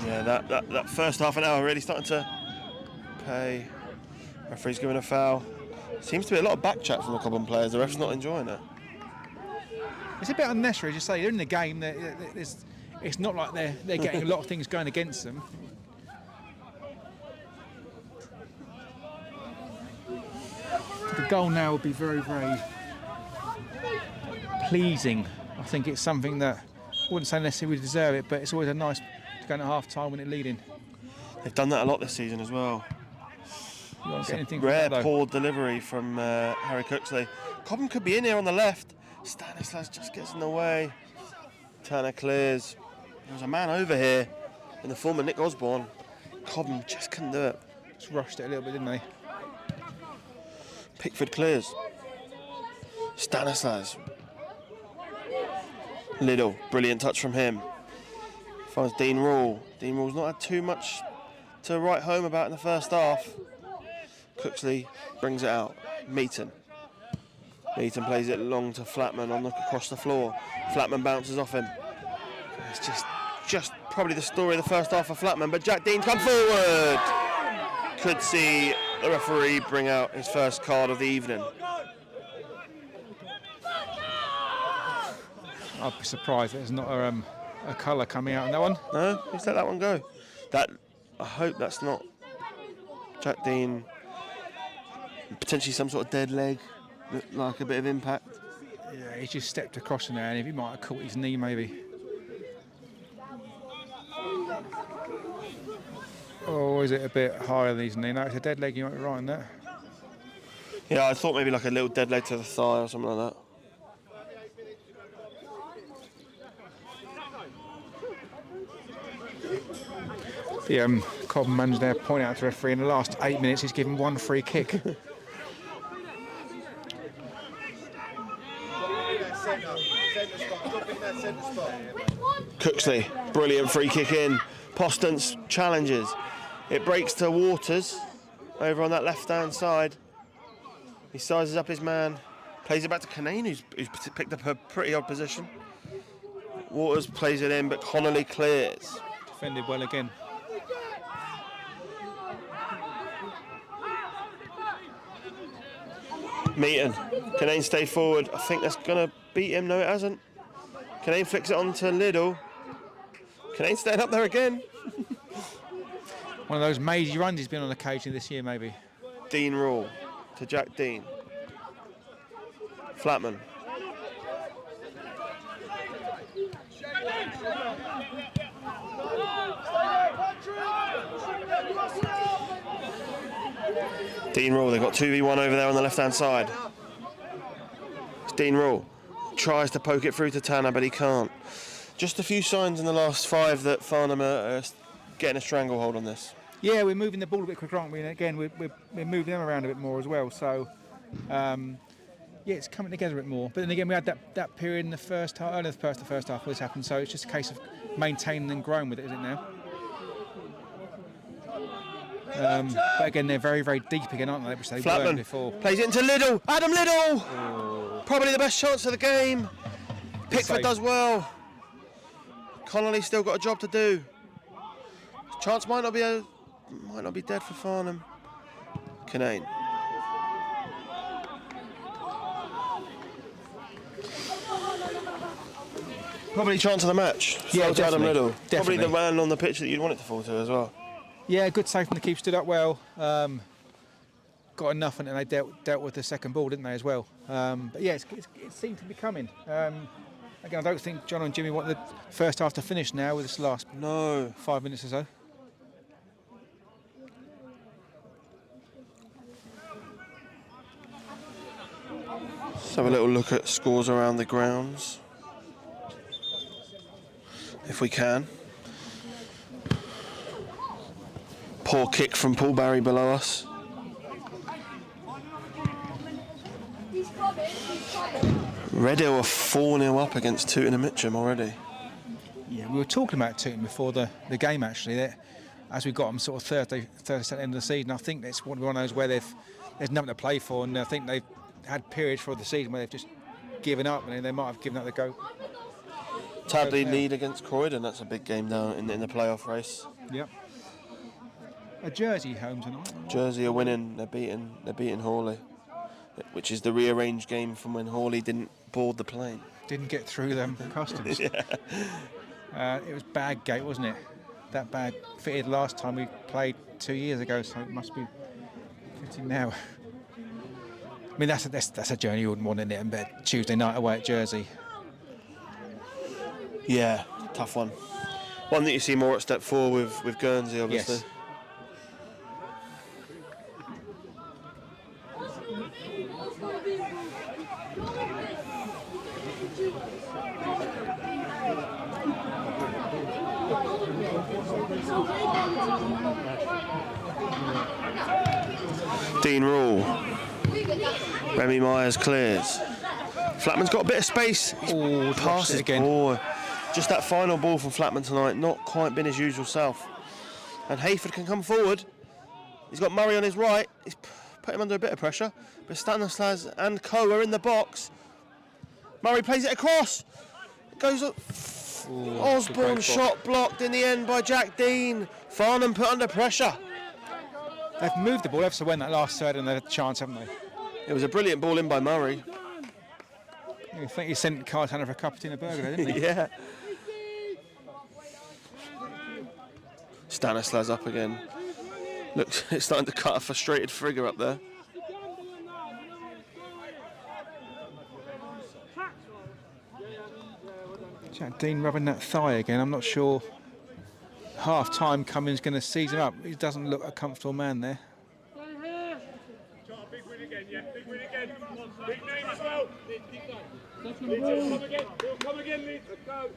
Yeah, that first half an hour really starting to pay. Referee's giving a foul. Seems to be a lot of back chat from the Cobham players. The ref's not enjoying it. It's a bit unnecessary, as you say. They're in the game. It's not like they're getting a lot of things going against them. The goal now will be very, very pleasing. I think it's something that I wouldn't say necessarily we deserve it, but it's always a nice to go into half time when it's leading. They've done that a lot this season as well. You won't get anything Rare from that, poor delivery from Harry Cooksley. Cobham could be in here on the left. Stanislas just gets in the way. Turner clears. There was a man over here in the form of Nick Osborne. Cobham just couldn't do it. Just rushed it a little bit, didn't they? Pickford clears. Stanislas. Liddell, brilliant touch from him. Finds Dean Rule. Dean Rule's not had too much to write home about in the first half. Cooksley brings it out. Meaton plays it long to Flatman across the floor. Flatman bounces off him. It's just probably the story of the first half for Flatman, but Jack Dean come forward. Could see the referee bring out his first card of the evening. I'd be surprised there's not a colour coming out on that one. No, he's let that one go. I hope that's not Jack Dean. Potentially some sort of dead leg, like a bit of impact. Yeah, he just stepped across in there, and if he might have caught his knee, maybe. Or is it a bit higher than his knee? No, it's a dead leg. You might be right on that. Yeah, I thought maybe like a little dead leg to the thigh or something like that. The Cobham manager there pointing out to the referee in the last 8 minutes he's given one free kick. Cooksley, brilliant free kick in. Postance challenges. It breaks to Waters over on that left-hand side. He sizes up his man, plays it back to Canane, who's picked up a pretty odd position. Waters plays it in, but Connolly clears. Defended well again. Meaton, Canane stay forward. I think that's going to beat him. No, it hasn't. Canane flicks it on to Liddell. Canane staying up there again. One of those mazy runs he's been on occasion this year, maybe. Dean Rule to Jack Dean. Flatman. Dean Rule, they've got 2v1 over there on the left-hand side. It's Dean Rule. Tries to poke it through to Tanner, but he can't. Just a few signs in the last 5 that Farnham are getting a stranglehold on this. Yeah, we're moving the ball a bit quicker, aren't we? And again, we're moving them around a bit more as well. So, yeah, it's coming together a bit more. But then again, we had that period in the first half, early the first half where this happened. So it's just a case of maintaining and growing with it, isn't it now? But again, they're very, very deep again, aren't they? Which they weren't before. Plays it into Liddell. Adam Liddell! Oh. Probably the best chance of the game. Pickford does well. Connolly still got a job to do. Chance might not be dead for Farnham. Canane. Probably chance of the match. Yeah, to Adam Liddell. Definitely. Probably the man on the pitch that you'd want it to fall to as well. Yeah, good save from the keeper, stood up well. Got enough, and they dealt with the second ball, didn't they, as well? But yeah, it seemed to be coming. Again, I don't think John and Jimmy want the first half to finish now with this last 5 minutes or so. Let's have a little look at scores around the grounds, if we can. Poor kick from Paul Barry below us. Redhill are 4-0 up against Tooting and Mitcham already. Yeah, we were talking about Tooting before the game, actually. That as we got them sort of Thursday at the end of the season, I think it's one of those where there's nothing to play for, and I think they've had periods for the season where they've just given up, and they might have given up the go. Tadley lead against Croydon. That's a big game down in the playoff race. Yep. A Jersey home tonight. Jersey are winning. They're beating Hawley. which is the rearranged game from when Hawley didn't board the plane. Didn't get through them customs. It was Baggate, wasn't it? That bag fitted last time we played 2 years ago, so it must be fitting now. I mean, that's a journey you wouldn't want, isn't it? And bet Tuesday night away at Jersey. Yeah, tough one. One that you see more at step 4 with Guernsey, obviously. Yes. Dean Rule. Remy Myers clears. Flatman's got a bit of space. Oh, passes again. Oh, just that final ball from Flatman tonight, not quite been his usual self. And Hayford can come forward. He's got Murray on his right. He's put him under a bit of pressure. But Stanislas and Co are in the box. Murray plays it across. It goes up. Ooh, Osborne shot blocked in the end by Jack Dean. Farnham put under pressure. They've moved the ball ever so when that last third and they had a chance, haven't they? It was a brilliant ball in by Murray. I think he sent Cartana for a cup of tea and a burger there, didn't he? Yeah. Stanislas up again. Looks, it's starting to cut a frustrated Frigga up there. Jack Dean rubbing that thigh again. I'm not sure half time Cummins going to seize him up. He doesn't look a comfortable man there. Big win again, yeah. Big win again. Big name as well. He'll come again, Leeds. Let's go.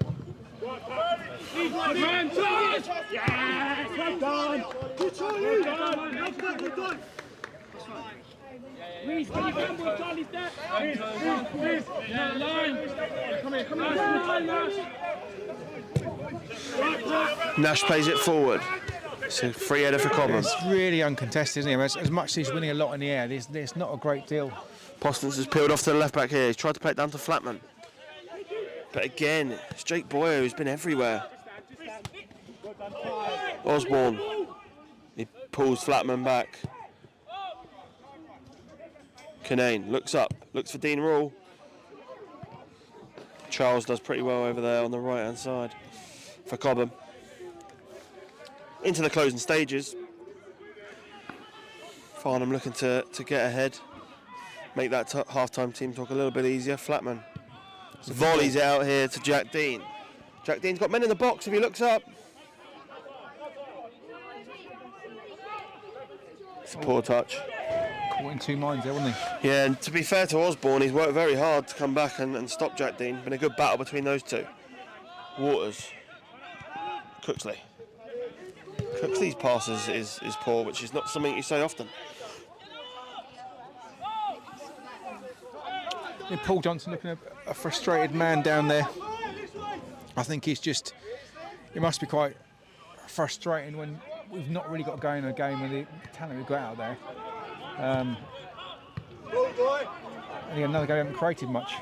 Right, man, charge! Yes, well done. Good Charlie. Well done. Reece, can you gamble? Charlie's there. Reece. Yeah, line. Come here. Nash plays it forward. It's a free header for Cobham. It's really uncontested, isn't it? As much as he's winning a lot in the air, there's not a great deal. Postons has peeled off to the left back here. He's tried to play it down to Flatman. But again, it's Jake Boyer who's been everywhere. Osborne. He pulls Flatman back. Kinane looks up, looks for Dean Rule. Charles does pretty well over there on the right hand side for Cobham. Into the closing stages. Farnham looking to get ahead, make that half-time team talk a little bit easier. Flatman volleys it out here to Jack Dean. Jack Dean's got men in the box if he looks up. It's a poor touch. Caught in two minds there, wasn't he? Yeah, and to be fair to Osborne, he's worked very hard to come back and stop Jack Dean. Been a good battle between those two. Waters. Cooksley. Cooksley's pass is poor, which is not something you say often. Paul Johnson looking at a frustrated man down there. I think it must be quite frustrating when we've not really got going in a game with the talent we've got out there. I think another game haven't created much.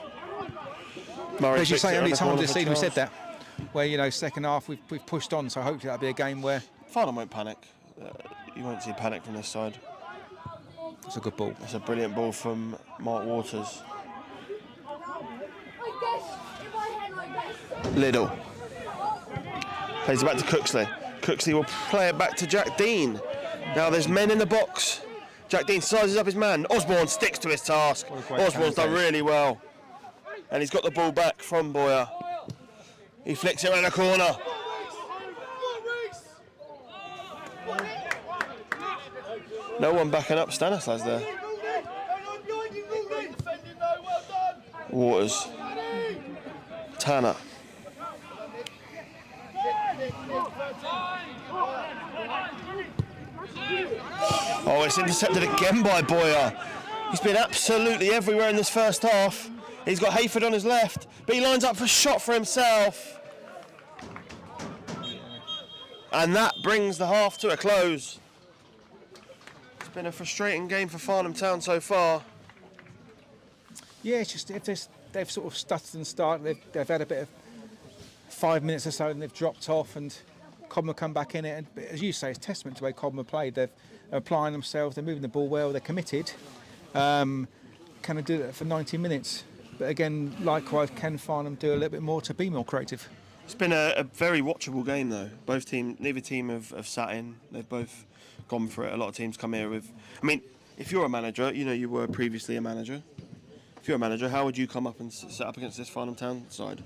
Murray As you say, how many times this season we said Charles. that? Where, second half we've pushed on, so hopefully that'll be a game where... Farnham won't panic. You won't see panic from this side. It's a good ball. It's a brilliant ball from Mark Waters. Liddell. Plays it back to Cooksley. Cooksley will play it back to Jack Dean. Now there's men in the box. Jack Dean sizes up his man. Osborne sticks to his task. Osborne's done really well. And he's got the ball back from Boyer. He flicks it around the corner. No one backing up Stanislas there. Waters. Tanner. Oh, it's intercepted again by Boyer. He's been absolutely everywhere in this first half. He's got Hayford on his left, but he lines up for a shot for himself. And that brings the half to a close. It's been a frustrating game for Farnham Town so far. Yeah, it's just they've sort of stuttered and started. They've had a bit of 5 minutes or so and they've dropped off, and Cobham have come back in it. And as you say, it's testament to the way Cobham have played. They're applying themselves, they're moving the ball well, they're committed. can they do that for 90 minutes? But again, likewise, can Farnham do a little bit more to be more creative? It's been a very watchable game though. Neither team have sat in. They've both gone for it. A lot of teams come here with. I mean, if you're a manager, you were previously a manager. If you're a manager, how would you come up and set up against this Farnham Town side?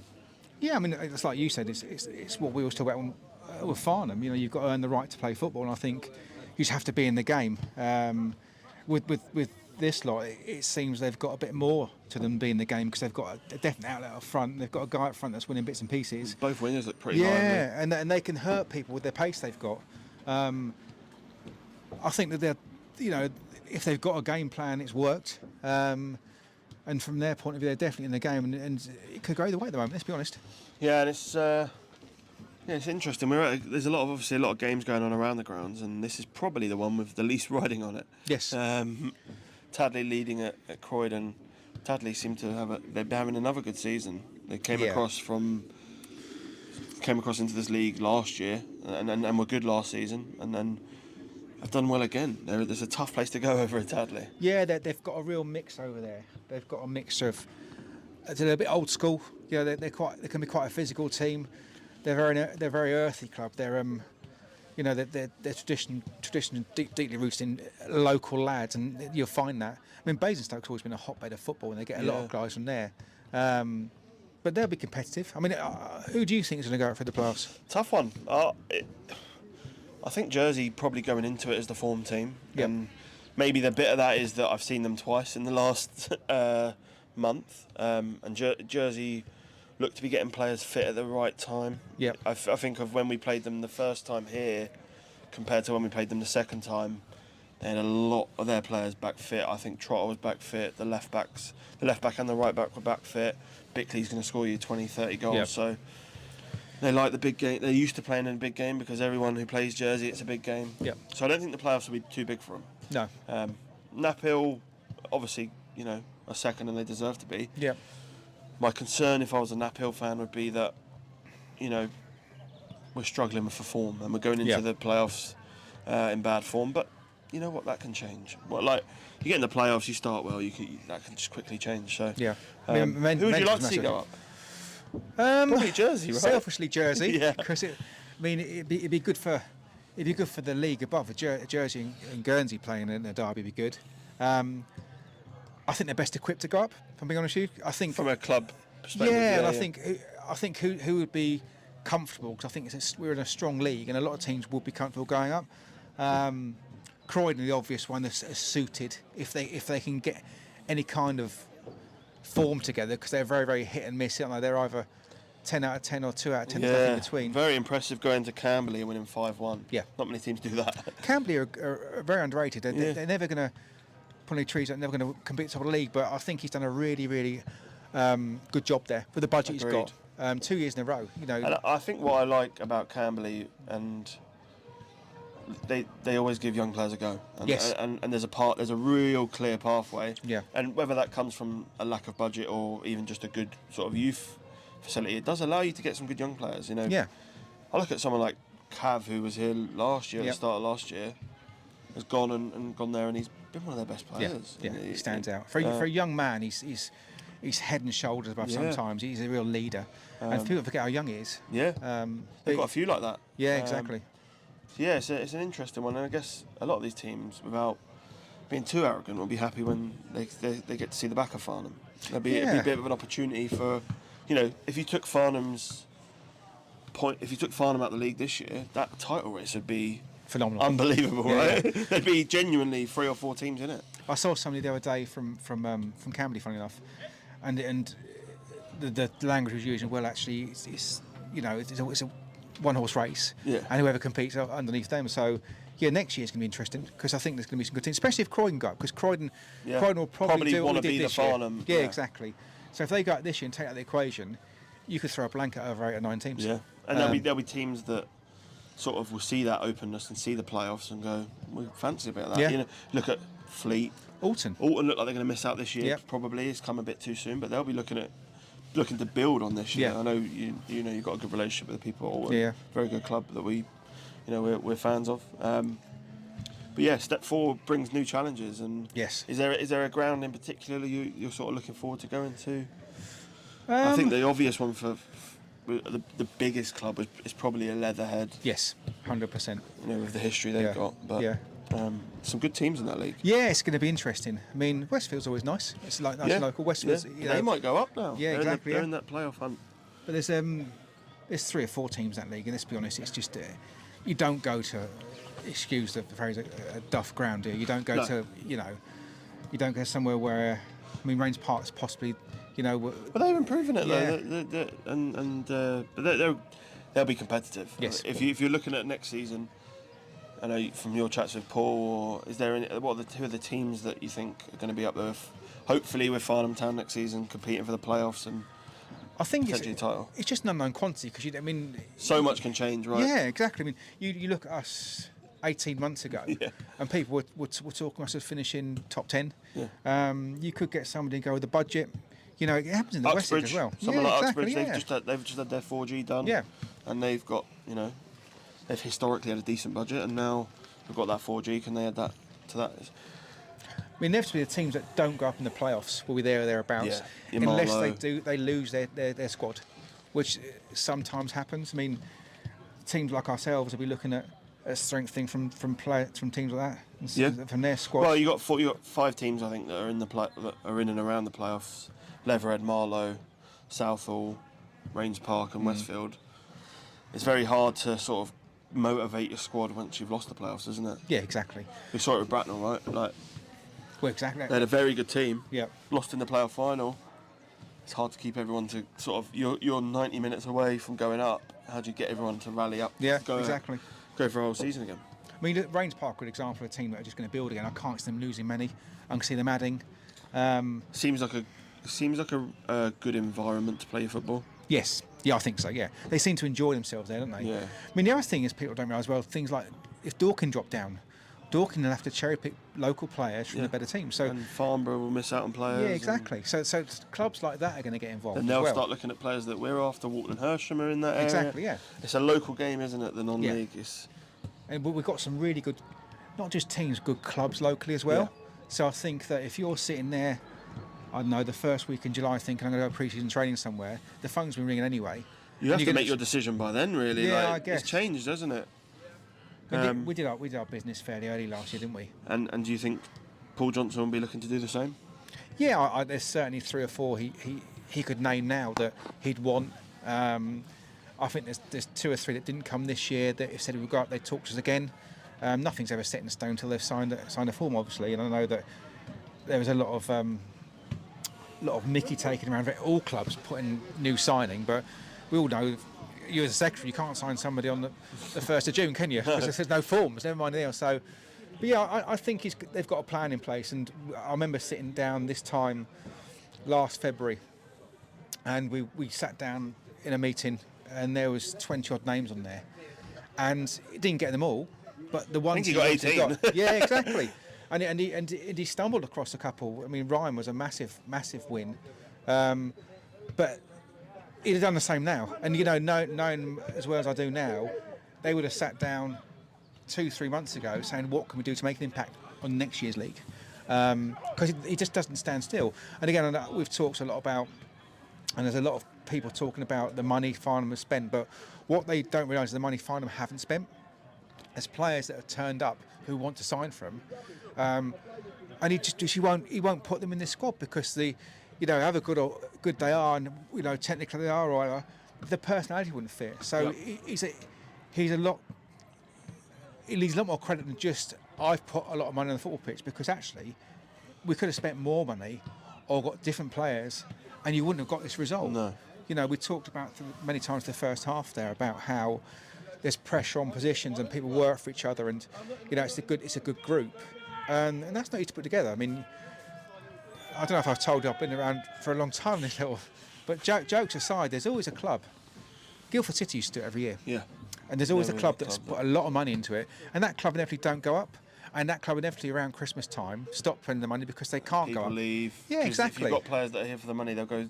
Yeah, I mean, it's like you said. It's what we always talk about with Farnham. You've got to earn the right to play football, and I think you just have to be in the game. With this lot, it seems they've got a bit more to them being in the game because they've got a definite outlet up front. They've got a guy up front that's winning bits and pieces. Both wingers look pretty lively. Yeah, and they can hurt people with their pace they've got. I think that if they've got a game plan, it's worked. And from their point of view, they're definitely in the game, and it could go either way at the moment. Let's be honest. Yeah, and it's interesting. There's obviously a lot of games going on around the grounds, and this is probably the one with the least riding on it. Yes. Tadley leading at Croydon. Tadley seem to they're having another good season. They came across into this league last year, and were good last season, and then have done well again. There's a tough place to go over at Tadley. Yeah, they've got a real mix over there. They've got a mix of. They're a bit old school. They can be quite a physical team. They're very earthy club. They're tradition deeply rooted in local lads, and you'll find that. I mean, Basingstoke's always been a hotbed of football, and they get a lot of guys from there. But they'll be competitive. I mean, who do you think is going to go out for the playoffs? Tough one. I think Jersey probably going into it as the form team. Yep. And maybe the bit of that is that I've seen them twice in the last month. And Jersey look to be getting players fit at the right time. Yep. I think of when we played them the first time here compared to when we played them the second time. They had a lot of their players back fit. I think Trotter was back fit. The left back and the right back were back fit. Bickley's going to score you 20, 30 goals. Yep. So they like the big game. They're used to playing in a big game because everyone who plays Jersey, it's a big game. Yep. So I don't think the playoffs will be too big for them. No. Nap Hill, obviously, are second and they deserve to be. Yeah. My concern, if I was a Nap Hill fan, would be that, we're struggling for form and we're going into the playoffs in bad form. But you know what, that can change. Well, like you get in the playoffs, you start well, that can just quickly change. So yeah. Who would you like to see go up? Probably Jersey, right? Selfishly Jersey, Yeah. because it'd be good for the league above. Jersey and Guernsey playing in a derby would be good. I think they're best equipped to go up. If I'm being honest with you, I think From a club perspective. and I think who would be comfortable, because I think we're in a strong league and a lot of teams will be comfortable going up. Croydon, the obvious one, that's suited if they can get any kind of form together, because they're very, very hit and miss, aren't they? They're either 10 out of 10 or 2 out of 10, nothing in between. Very impressive going to Camberley and winning 5-1. Yeah. Not many teams do that. Camberley are very underrated. They're never going to put any trees. They're never going to compete at the top of the league, but I think he's done a really, really good job there for the budget he's got. 2 years in a row. And I think what I like about Camberley, and they always give young players a go. And, yes. And there's a real clear pathway. Yeah. And whether that comes from a lack of budget or even just a good sort of youth facility, it does allow you to get some good young players. Yeah. I look at someone like Cav, who was here last year, at the start of last year, has gone and gone there, and he's been one of their best players. Yeah, he stands out. For a young man, he's head and shoulders above sometimes. He's a real leader. And people forget how young he is. Yeah. They've got a few like that. Yeah, exactly. Yeah, it's an interesting one, and I guess a lot of these teams, without being too arrogant, will be happy when they get to see the back of Farnham. It'd be a bit of an opportunity for, if you took Farnham out of the league this year, that title race would be phenomenal, unbelievable, right? Yeah. There'd be genuinely 3 or 4 teams in it. I saw somebody the other day from Camberley, funny enough, and the language was using. Well, actually, it's a one-horse race, and whoever competes underneath them. So, next year's going to be interesting, because I think there's going to be some good teams, especially if Croydon go up, because Croydon will probably do what we did this year. Farnham. Yeah, exactly. So if they go out this year and take out the equation, you could throw a blanket over 8 or 9 teams. Yeah, and there'll be teams that sort of will see that openness and see the playoffs and go, we fancy a bit of that. Yeah. Look at Fleet. Alton look like they're going to miss out this year. Yep. Probably it's come a bit too soon, but they'll be looking to build on this year. I know you've got a good relationship with the people. Very good club that we're fans of. But But yeah, step forward brings new challenges. And Yes. is there a ground in particular you're sort of looking forward to going to? I think the obvious one for the biggest club is probably a Leatherhead. Yes, 100%. You know, with the history they've got. But some good teams in that league. Yeah, it's going to be interesting. I mean, Westfield's always nice. It's like nice local. Westfield's. You know, they might go up now. Yeah, exactly. They're in that playoff hunt. But there's 3 or 4 teams in that league, and let's be honest, it's just you don't go to, excuse the phrase, a duff ground here. You don't go to, you don't go somewhere where, I mean, Rains Park's possibly, But they've improving it though, but they'll be competitive. Yes. If you're looking at next season, I know from your chats with Paul, is there who are the teams that you think are going to be up there? Hopefully with Farnham Town next season, competing for the playoffs and I think potentially title. It's just an unknown quantity because so much can change, right? Yeah, exactly. I mean, you look at us 18 months ago, and people were talking us of finishing top 10. Yeah. You could get somebody and go with the budget. It happens in the West End as well. Someone like exactly, Uxbridge, they've just had their 4G done. Yeah. And they've got, they've historically had a decent budget, and now we've got that 4G. Can they add that to that? I mean, inevitably, the teams that don't go up in the playoffs will be there or thereabouts, unless they lose their squad, which sometimes happens. I mean, teams like ourselves will be looking at strengthening from teams like that, from their squad. Well, you got 5 teams, I think, that are that are in and around the playoffs: Leatherhead, Marlow, Southall, Rains Park, and Westfield. It's very hard to sort of motivate your squad once you've lost the playoffs, isn't it? Yeah, exactly. We saw it with Bracknell, right? Well, exactly. They had a very good team. Yeah. Lost in the playoff final. It's hard to keep everyone to sort of. You're 90 minutes away from going up. How do you get everyone to rally up? Yeah, exactly. Go for a whole season again. I mean, Rains Park, good example of a team that are just going to build again. I can't see them losing many. I can see them adding. Seems like a good environment to play football. Yes. Yeah, I think so. Yeah, they seem to enjoy themselves there, don't they? Yeah. I mean, the other thing is people don't realise well things like if Dorking drop down. Dorking will have to cherry pick local players from the better team. So and Farnborough will miss out on players. Yeah, exactly. So clubs like that are going to get involved. And they'll start looking at players that we're after. Walton and Hersham are in that area. Exactly. Yeah. It's a local game, isn't it? The non-league. Yeah. And we've got some really good, not just teams, good clubs locally as well. Yeah. So I think that if you're sitting there, I don't know, the first week in July thinking I'm going to go pre-season training somewhere, the phone's been ringing anyway. You have to make your decision by then, really. Yeah, I guess. It's changed, hasn't it? We did our business fairly early last year, didn't we? And do you think Paul Johnson will be looking to do the same? Yeah, there's certainly 3 or 4 he could name now that he'd want. I think there's 2 or 3 that didn't come this year that if said we'd go up, they'd talk to us again. Nothing's ever set in stone until they've signed a form, obviously. And I know that there was a lot of mickey taken around all clubs putting new signing, but we all know. You as a secretary, you can't sign somebody on the 1st of June, can you? Because there's no forms, never mind else. So, but yeah, I think they've got a plan in place. And I remember sitting down this time last February, and we sat down in a meeting, and there was 20 odd names on there, and it didn't get them all, but the ones I think he got 18. Yeah, exactly. And he stumbled across a couple. I mean, Ryan was a massive win, but. He'd have done the same now, and knowing as well as I do now, they would have sat down 2-3 months ago saying, "What can we do to make an impact on next year's league?" Because he just doesn't stand still. And again, we've talked a lot about, and there's a lot of people talking about the money Farnham has spent, but what they don't realise is the money Farnham haven't spent. There's players that have turned up who want to sign for him, and he won't put them in this squad because however good they are, and technically they are, or the personality wouldn't fit. So he needs a lot more credit than just I've put a lot of money on the football pitch, because actually we could have spent more money or got different players, and you wouldn't have got this result. No. We talked about many times the first half there about how there's pressure on positions and people work for each other, and it's a good group, and that's not easy to put together. I mean. I don't know if I've told you, I've been around for a long time, but jokes aside, there's always a club. Guildford City used to do it every year. Yeah. And there's always a club that's put a lot of money into it, and that club inevitably don't go up, and that club inevitably around Christmas time stop spending the money because they can't People go up. leave. Yeah, exactly. If you've got players that are here for the money, they'll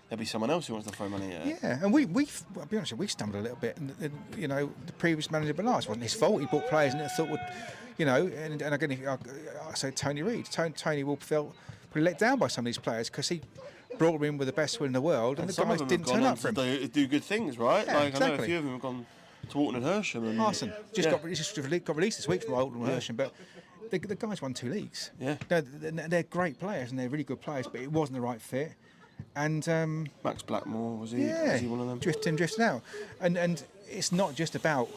there'll be someone else who wants to throw money at it. Yeah, and I'll be honest, we stumbled a little bit. And you know, the previous manager, but last wasn't his fault. He bought players and I thought would, you know, and again, I say Tony Reid. Tony will felt pretty let down by some of these players because he brought them in with the best will in the world, and the guys didn't turn up for him. They do good things, right? Yeah, like exactly. I know a few of them have gone to Walton and Hersham. And Arson just got released this week from Walton and Hersham, but the guys won 2 leagues. Yeah, they're great players and they're really good players, but it wasn't the right fit. And Max Blackmore was he? Yeah, was he one of them? drifting out. And it's not just about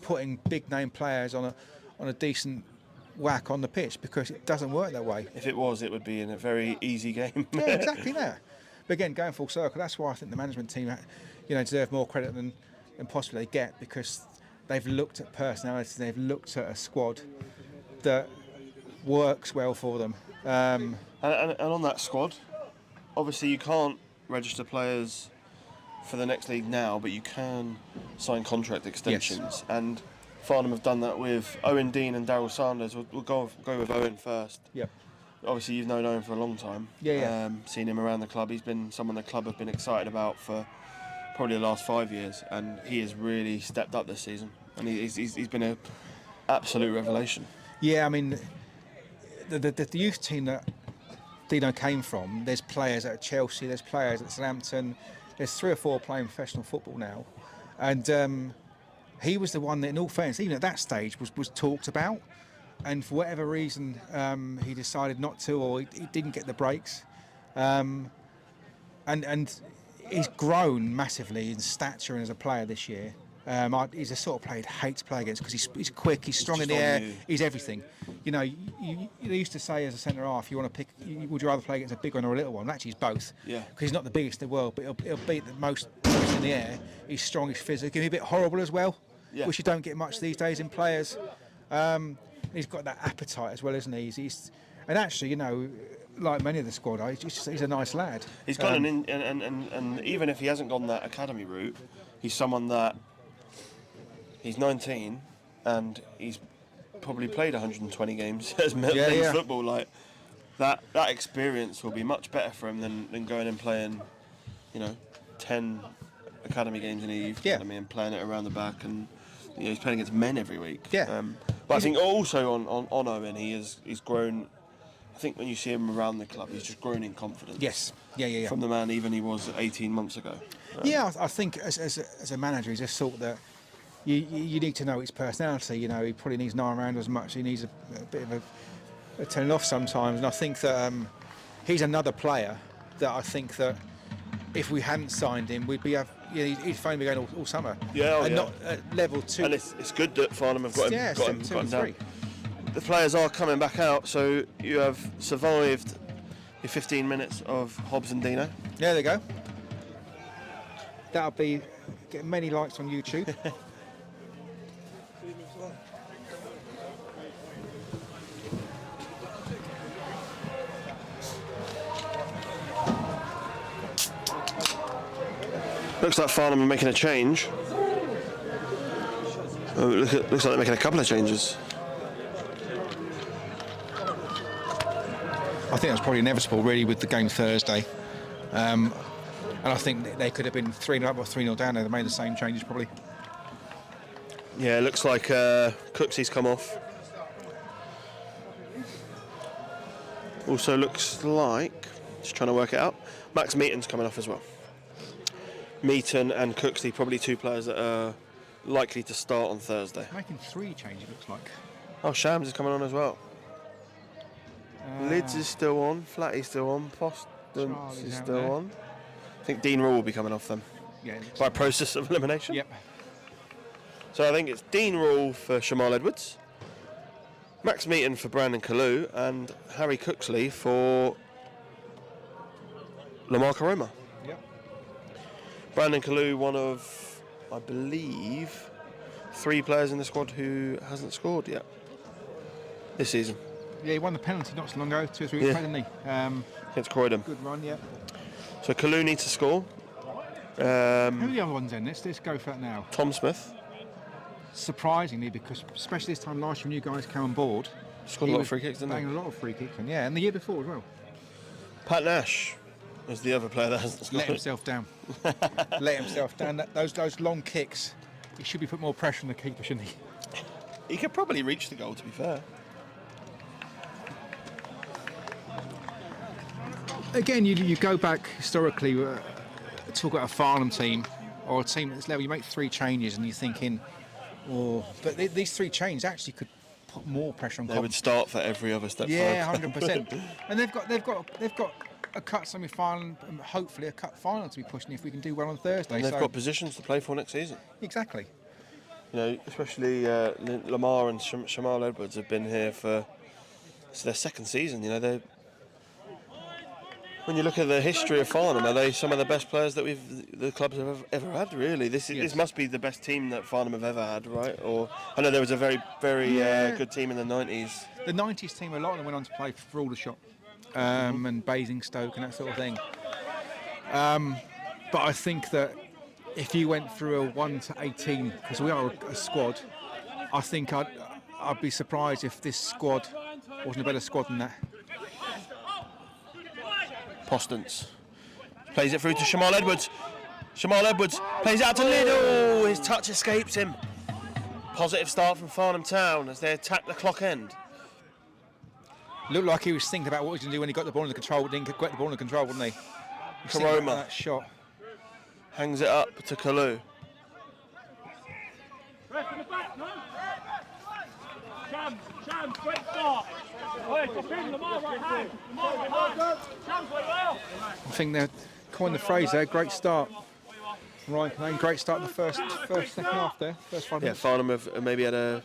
putting big name players on a decent whack on the pitch, because it doesn't work that way. If it was, it would be in a very easy game. Yeah, exactly that. But again, going full circle, that's why I think the management team, you know, deserve more credit than possibly they get, because they've looked at personalities, they've looked at a squad that works well for them. And on that squad, obviously you can't register players for the next league now, but you can sign contract extensions. Yes. And Farnham have done that with Owen Dean and Daryl Sanders. We'll go with Owen first. Yep. Obviously, you've known Owen for a long time. Yeah. Seen him around the club. He's been someone the club have been excited about for probably the last 5 years, and he has really stepped up this season. And he's been an absolute revelation. Yeah, I mean, the youth team that Dino came from, there's players at Chelsea, there's players at Southampton, there's 3 or 4 playing professional football now. And he was the one that, in all fairness, even at that stage, was talked about. And for whatever reason, he decided not to, or he didn't get the breaks. And he's grown massively in stature and as a player this year. He's a sort of player who hates playing against, because he's quick, he's strong in the air, he's everything. You know, you used to say as a centre half, you want to pick, would you rather play against a big one or a little one? Actually, he's both. Yeah. Because he's not the biggest in the world, but he'll beat the most in the air. He's strong, he's physical, he's a bit horrible as well, which you don't get much these days in players. He's got that appetite as well, isn't he? And actually, you know, like many of the squad, he's a nice lad. He's gone and even if he hasn't gone that academy route, he's someone that he's 19 and he's probably played 120 games as men's football. Like that experience will be much better for him than going and playing, you know, 10 academy games in a youth academy and playing it around the back, and you know, he's playing against men every week. But I think also on Owen, he's grown. I think when you see him around the club, he's just grown in confidence. Yes. Yeah. From the man even he was 18 months ago. I think as a manager, he's just thought that you need to know his personality. You know, he probably needs no around as much. He needs a bit of a turning off sometimes. And I think that he's another player that I think that if we hadn't signed him, he'd phone me going all summer. Not at level 2. And it's good that Farnham have got him down. 3. The players are coming back out, so you have survived your 15 minutes of Hobbs and Dino. Yeah, there you go. That'll be getting many likes on YouTube. Looks like Farnham are making a change. Looks like they're making a couple of changes. I think that's probably inevitable, really, with the game Thursday. And I think they could have been 3-0 up or 3-0 down. They'd made the same changes, probably. Yeah, it looks like Cooksy's come off. Also looks like, just trying to work it out, Max Meaton's coming off as well. Meaton and Cooksley, probably 2 players that are likely to start on Thursday. Making 3 changes, it looks like. Oh, Shams is coming on as well. Lids is still on, Flatty's still on, Postons is still on. I think Dean Rule will be coming off them by process of elimination. Yep. So I think it's Dean Rule for Shamal Edwards, Max Meaton for Brandon Kalu, and Harry Cooksley for Lamar Karoma. Yep. Brandon Kalu, one of, I believe, 3 players in the squad who hasn't scored yet this season. Yeah, he won the penalty not so long ago, 2 or 3 weeks ago, didn't he? Against Croydon. Good run, yeah. So Kalu needs to score. Who are the other ones then? Let's go for that now. Tom Smith. Surprisingly, because especially this time last year when you guys came on board, Scored a lot of free kicks, didn't he? A lot of free kicks, and the year before as well. Pat Nash. As the other player that hasn't scored. Let himself down. Let himself down. Those long kicks, he should be putting more pressure on the keeper, shouldn't he? He could probably reach the goal, to be fair. Again, you go back historically, talk about a Farnham team or a team at this level, you make 3 changes and you're thinking, but these 3 changes actually could put more pressure on They Cobham. would start for every other step Yeah, forward. 100%. And they've got a cut semi-final and hopefully a cut final to be pushing if we can do well on Thursday. And they've got positions to play for next season. Exactly. You know, especially Lamar and Shamal Edwards have been here for their 2nd season. You know, when you look at the history of Farnham, are they some of the best players that the clubs have ever had? Really, this must be the best team that Farnham have ever had, right? Or I know there was a very good team in the 90s. The 90s team, a lot of them went on to play for Aldershot and Basingstoke and that sort of thing. But I think that if you went through a 1 to 18, because we are a squad, I think I'd be surprised if this squad wasn't a better squad than that. Postance plays it through to Shamal Edwards. Shamal Edwards plays out to Liddell. His touch escapes him. Positive start from Farnham Town as they attack the clock end. Looked like he was thinking about what he was going to do when he got the ball under control, but didn't get the ball under control, wouldn't he? Karoma That shot. hangs it up to Kalu. Ref in the back, no? Shams, great start. Oi, stop in, Lamar, right hand. Lamar, right hand. Shams, very well. I think they're coined the phrase there, great start. Ryan Canane, great start in the first second half there. First 5 Yeah, minutes. Farnham have maybe had a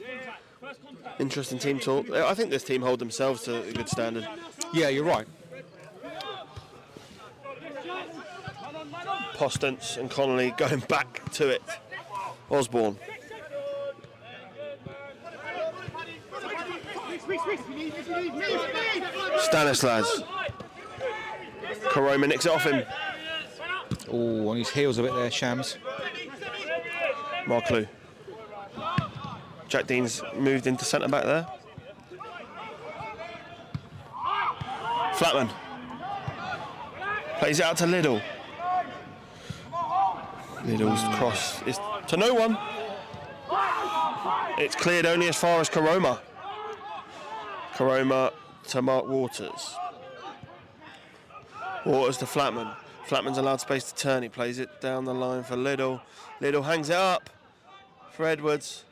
interesting team talk. I think this team hold themselves to a good standard. Yeah, you're right. Postance and Connolly going back to it. Osborne. Stanislas. Karoma nicks it off him. Oh, on his heels a bit there, Shams. Marklew. Jack Dean's moved into centre back there. Flatman. Plays it out to Liddell. Liddell's cross is to no one. It's cleared only as far as Karoma. Karoma to Mark Waters. Waters to Flatman. Flatman's allowed space to turn. He plays it down the line for Liddell. Liddell hangs it up for Edwards.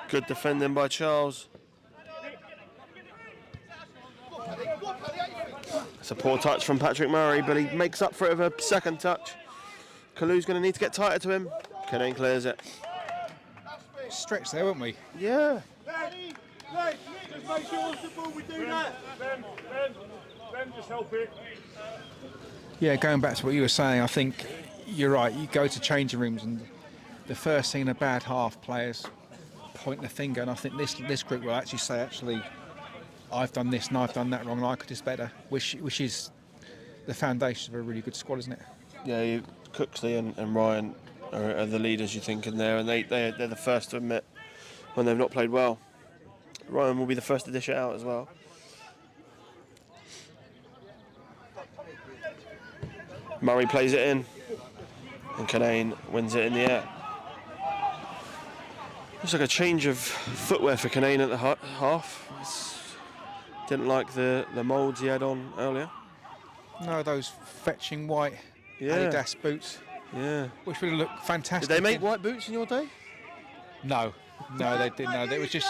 Good defending by Charles. It's a poor touch from Patrick Murray, but he makes up for it with a second touch. Kalu's going to need to get tighter to him. Canane clears it. Stretch there, won't we? Yeah. Just make sure on the ball we do that. Ben, just help it. Yeah, going back to what you were saying, I think you're right. You go to changing rooms and the first thing in a bad half, players point the finger, and I think this group will actually say, I've done this and I've done that wrong and I could do better, which is the foundation of a really good squad, isn't it? Yeah, Cooksley and Ryan are the leaders, you think, in there, and they're the first to admit when they've not played well. Ryan will be the first to dish it out as well. Murray plays it in, and Canane wins it in the air. Looks like a change of footwear for Canane at the half. Didn't like the moulds he had on earlier. No, those fetching white Adidas boots. Yeah. Which would have looked fantastic. Did they make white boots in your day? No, they didn't. No, it was just,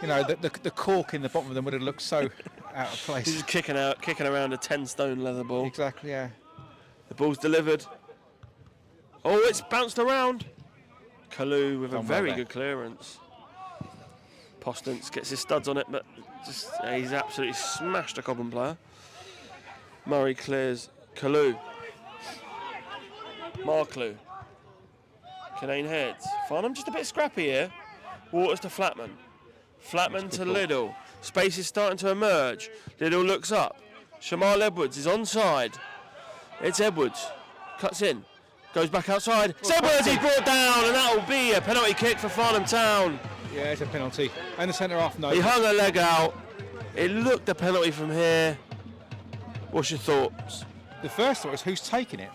the cork in the bottom of them would have looked so out of place. He's just kicking around a 10-stone leather ball. Exactly, yeah. The ball's delivered. Oh, it's bounced around. Kalu with a very good clearance. Postance gets his studs on it, but he's absolutely smashed a Cobham player. Murray clears. Kalu. Marklew. Canane heads. Farnham just a bit scrappy here. Waters to Flatman. Flatman to Liddell. Space is starting to emerge. Liddell looks up. Shamal Edwards is onside. It's Edwards. Cuts in. Goes back outside. It's Edwards, he's brought down, and that will be a penalty kick for Farnham Town. Yeah, it's a penalty. And the centre half, no. He hung a leg out. It looked a penalty from here. What's your thoughts? The first thought is who's taking it.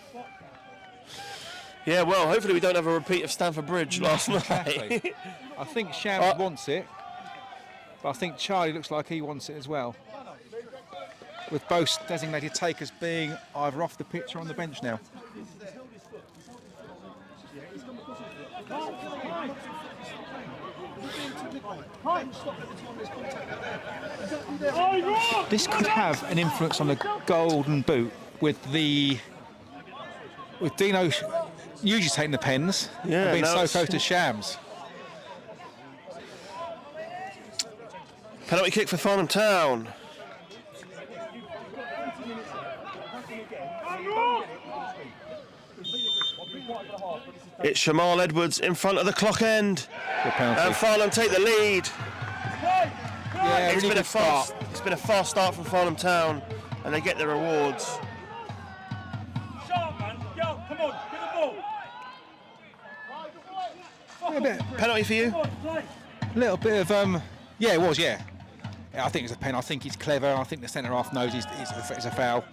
Yeah, well, hopefully we don't have a repeat of Stamford Bridge last night. Exactly. I think Shams wants it, but I think Charlie looks like he wants it as well. With both designated takers being either off the pitch or on the bench now. This could have an influence on the golden boot with Dino usually taking the pens and being so close to Shams. Penalty kick for Farnham Town. It's Shamal Edwards in front of the clock end. And Farnham take the lead. Yeah, It's been a fast start from Farnham Town, and they get their rewards. Sharp, man. Go, come on, get the ball. Penalty for you? A little bit of yeah, it was, yeah. I think it's a pen. I think he's clever. I think the centre half knows it's a foul.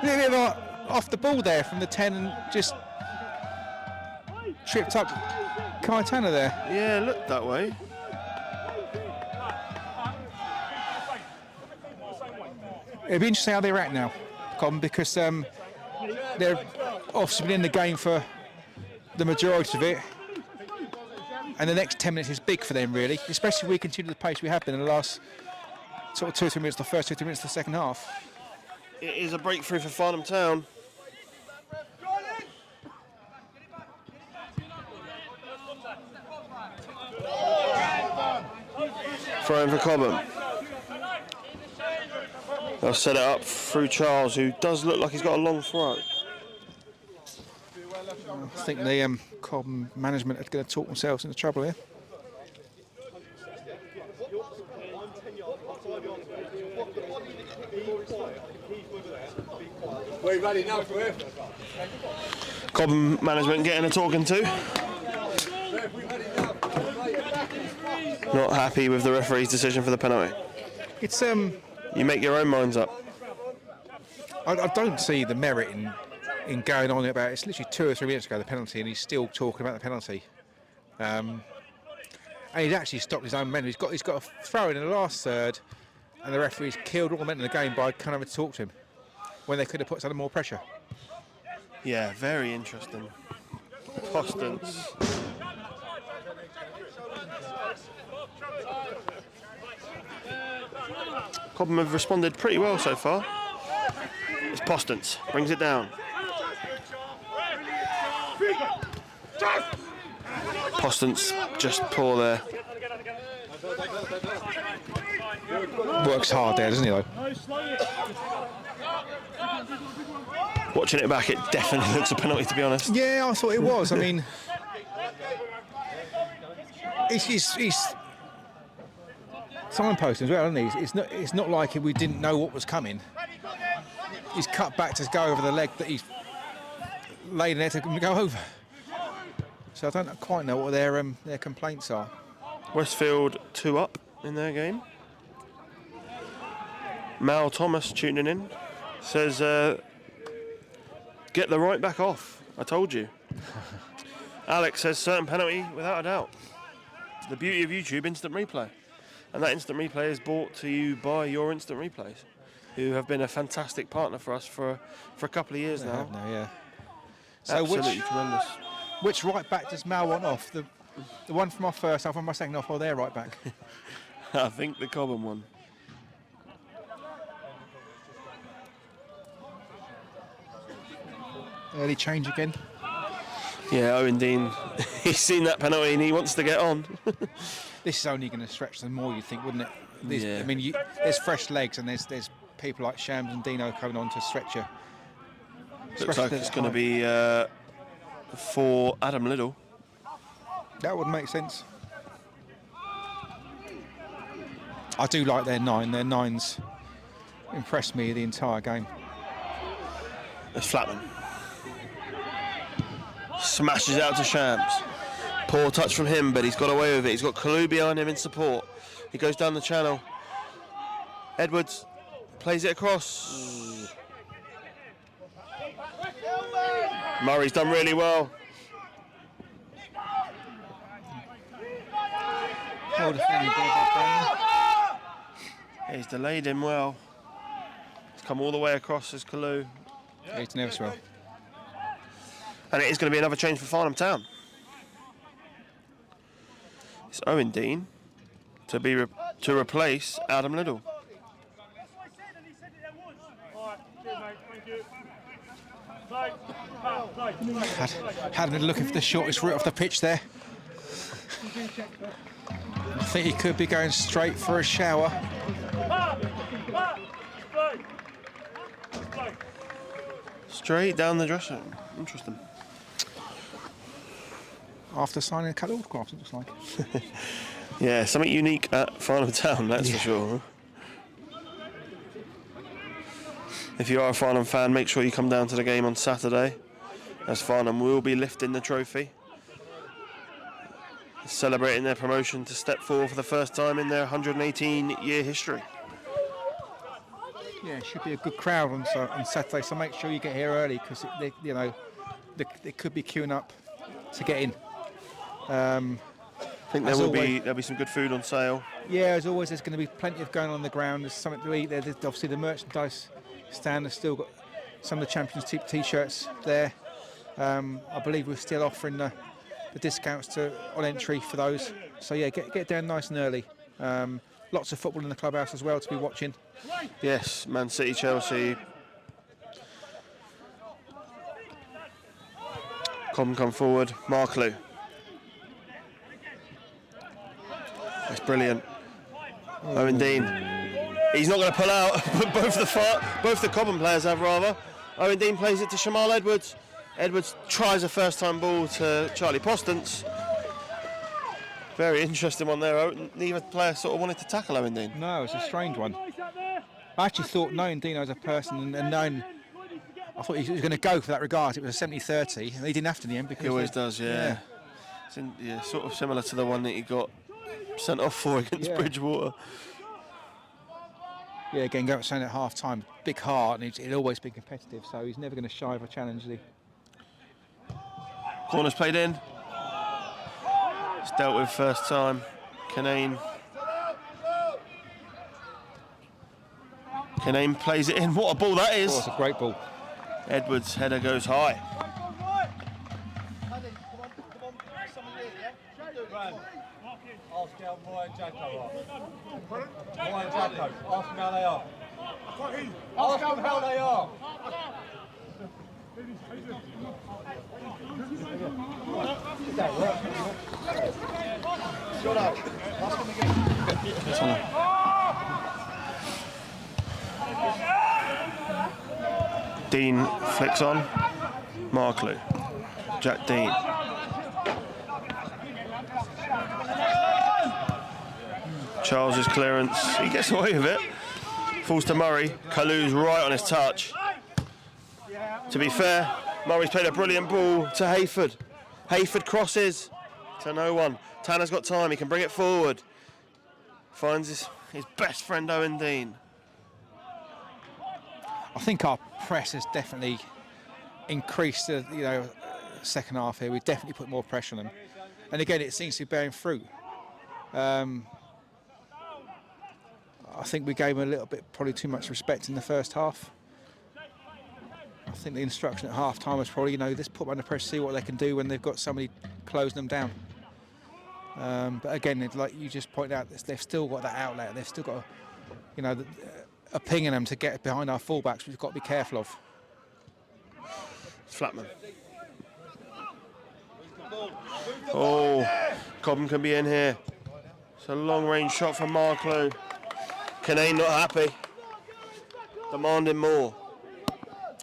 A little bit of off the ball there from the 10 and just tripped up Kaitana there. Yeah, looked that way. It'll be interesting how they react now, Cobham, because they're obviously been in the game for the majority of it, and the next 10 minutes is big for them, really, especially if we continue the pace we have been in the last sort of 2 or 3 minutes, the first 2 or 3 minutes of the second half. It is a breakthrough for Farnham Town. Throw in for Cobham. They'll set it up through Charles, who does look like he's got a long throw. I think the Cobham management are going to talk themselves into trouble here. We're ready now for him. Cobham management getting a talking to. Not happy with the referee's decision for the penalty. It's You make your own minds up. I don't see the merit in going on about it. It's literally 2 or 3 minutes ago the penalty, and he's still talking about the penalty. And he's actually stopped his own men. He's got a throw in the last third, and the referee's killed all the men in the game by kind of talk to him when they could have put some more pressure. Yeah, very interesting. Constance. Cobham have responded pretty well so far. It's Postance, brings it down. Postance just poor there. Works hard there, doesn't he, though? Watching it back, it definitely looks a penalty, to be honest. Yeah, I thought it was. I mean, he's signposting as well, isn't he? It's not like we didn't know what was coming. He's cut back to go over the leg that he's laid there to go over. So I don't quite know what their complaints are. Westfield 2 up in their game. Mal Thomas tuning in says, get the right back off. I told you. Alex says certain penalty without a doubt. The beauty of YouTube, instant replay. And that instant replay is brought to you by your instant replays, who have been a fantastic partner for us for a couple of years now. Yeah. So Absolutely tremendous. Which right back does Mal want off? The one from our first half, or my second half, or their right back? I think the Cobham one. Early change again. Yeah, Owen Dean, he's seen that penalty and he wants to get on. This is only going to stretch them more, you'd think, wouldn't it? Yeah. I mean, there's fresh legs, and there's people like Shams and Dino coming on to stretch you. Looks like it's going to be for Adam Liddell. That would make sense. I do like their 9. Their 9's impressed me the entire game. It's Flatman. Smashes out to Shams. Poor touch from him, but he's got away with it. He's got Kalu behind him in support. He goes down the channel. Edwards plays it across. Murray's done really well. Hold the thing, back He's delayed him well. He's come all the way across as Kalu. there. He's nervous well. And it is going to be another change for Farnham Town. It's Owen Dean to replace Adam Liddell. Had looking for the shortest route off the pitch there. I think he could be going straight for a shower. Straight down the dressing room. Interesting. After signing a cut autographs, it looks like. Yeah, something unique at Farnham Town, that's for sure. If you are a Farnham fan, make sure you come down to the game on Saturday, as Farnham will be lifting the trophy, celebrating their promotion to Step 4 for the first time in their 118-year history. Yeah, it should be a good crowd on Saturday, so make sure you get here early because they could be queuing up to get in. I think there'll be some good food on sale. Yeah, as always, there's going to be plenty of going on the ground. There's something to eat there. There's obviously the merchandise stand has still got some of the Champions T-shirts there. I believe we're still offering the discounts on entry for those. So yeah, get down nice and early. Lots of football in the clubhouse as well to be watching. Yes, Man City, Chelsea. Cobham come forward. Marklew. That's brilliant. Owen Dean. He's not going to pull out. both the Cobham players have rather. Owen Dean plays it to Shamal Edwards. Edwards tries a first-time ball to Charlie Postance. Very interesting one there. Neither player sort of wanted to tackle Owen Dean. No, it's a strange one. I actually thought, knowing Dino as a person and knowing, I thought he was going to go for that regard. It was a 70-30, and he didn't have to in the end because he always does, yeah. It's sort of similar to the one that he got sent off for against Bridgewater. Yeah, again, going saying at half time, big heart, and he'll always be competitive, so he's never going to shy of a challenge, is he? Corner's played in. It's dealt with first time. Kanane plays it in. What a ball that is. Oh, it's a great ball. Edwards' header goes high. Ask how Moy and Jacko are. Moy and Jacko, ask them how they are. Ask them how they are. Shut up. Ask them again. Dean flicks on. Marklew. Jack Dean. Charles's clearance. He gets away with it. Falls to Murray. Kalu's right on his touch. To be fair, Murray's played a brilliant ball to Hayford. Hayford crosses to no one. Tanner's got time. He can bring it forward. Finds his best friend Owen Dean. I think our press has definitely increased the second half here. We've definitely put more pressure on them. And again, it seems to be bearing fruit. I think we gave them a little bit, probably too much respect in the first half. I think the instruction at half time was probably, let's put them under pressure, see what they can do when they've got somebody closing them down. But again, like you just pointed out, they've still got that outlet. They've still got, a ping in them to get behind our fullbacks, which we've got to be careful of. Flatman. Oh, Cobham can be in here. It's a long-range shot from Marklew. Kanane not happy. Demanding more.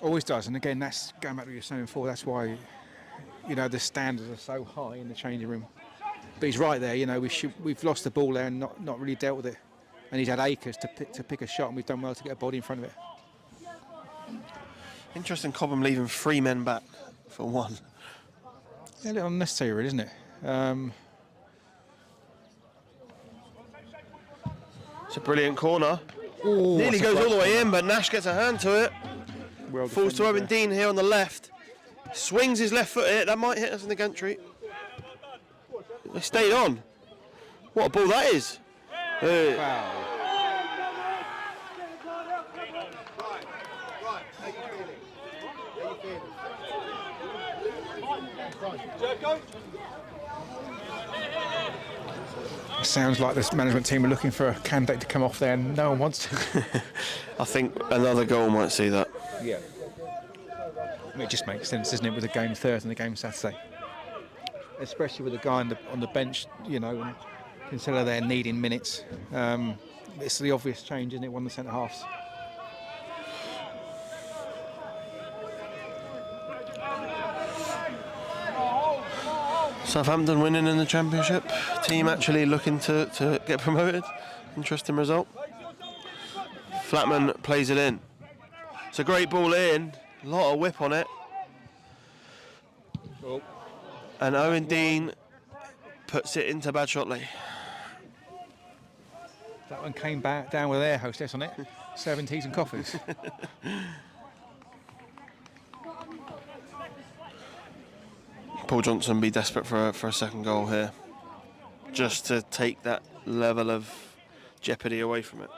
Always does, and again, that's going back to what you were saying before. That's why, the standards are so high in the changing room. But he's right there. We've lost the ball there and not really dealt with it. And he's had acres to pick a shot, and we've done well to get a body in front of it. Interesting, Cobham leaving 3 men back for 1. Yeah, a little unnecessary, really, isn't it? It's a brilliant corner. Ooh, Nearly goes all the way in, but Nash gets a hand to it. Well falls to Owen Dean here on the left. Swings his left foot here. That might hit us in the gantry. They stayed on. What a ball that is. Foul. It sounds like this management team are looking for a candidate to come off there and no one wants to. I think another goal might see that. Yeah. It just makes sense, doesn't it, with the game Thursday and the game Saturday? Especially with the guy on the bench, you know, and consider they're needing minutes. It's the obvious change, isn't it, one of the centre halves? Southampton winning in the Championship. Team actually looking to get promoted. Interesting result. Flatman plays it in. It's a great ball in. A lot of whip on it. Oh. And Owen Dean puts it into Bad Shotley. That one came back down with air hostess on it. 70s and coffees. Paul Johnson be desperate for a second goal here, just to take that level of jeopardy away from it.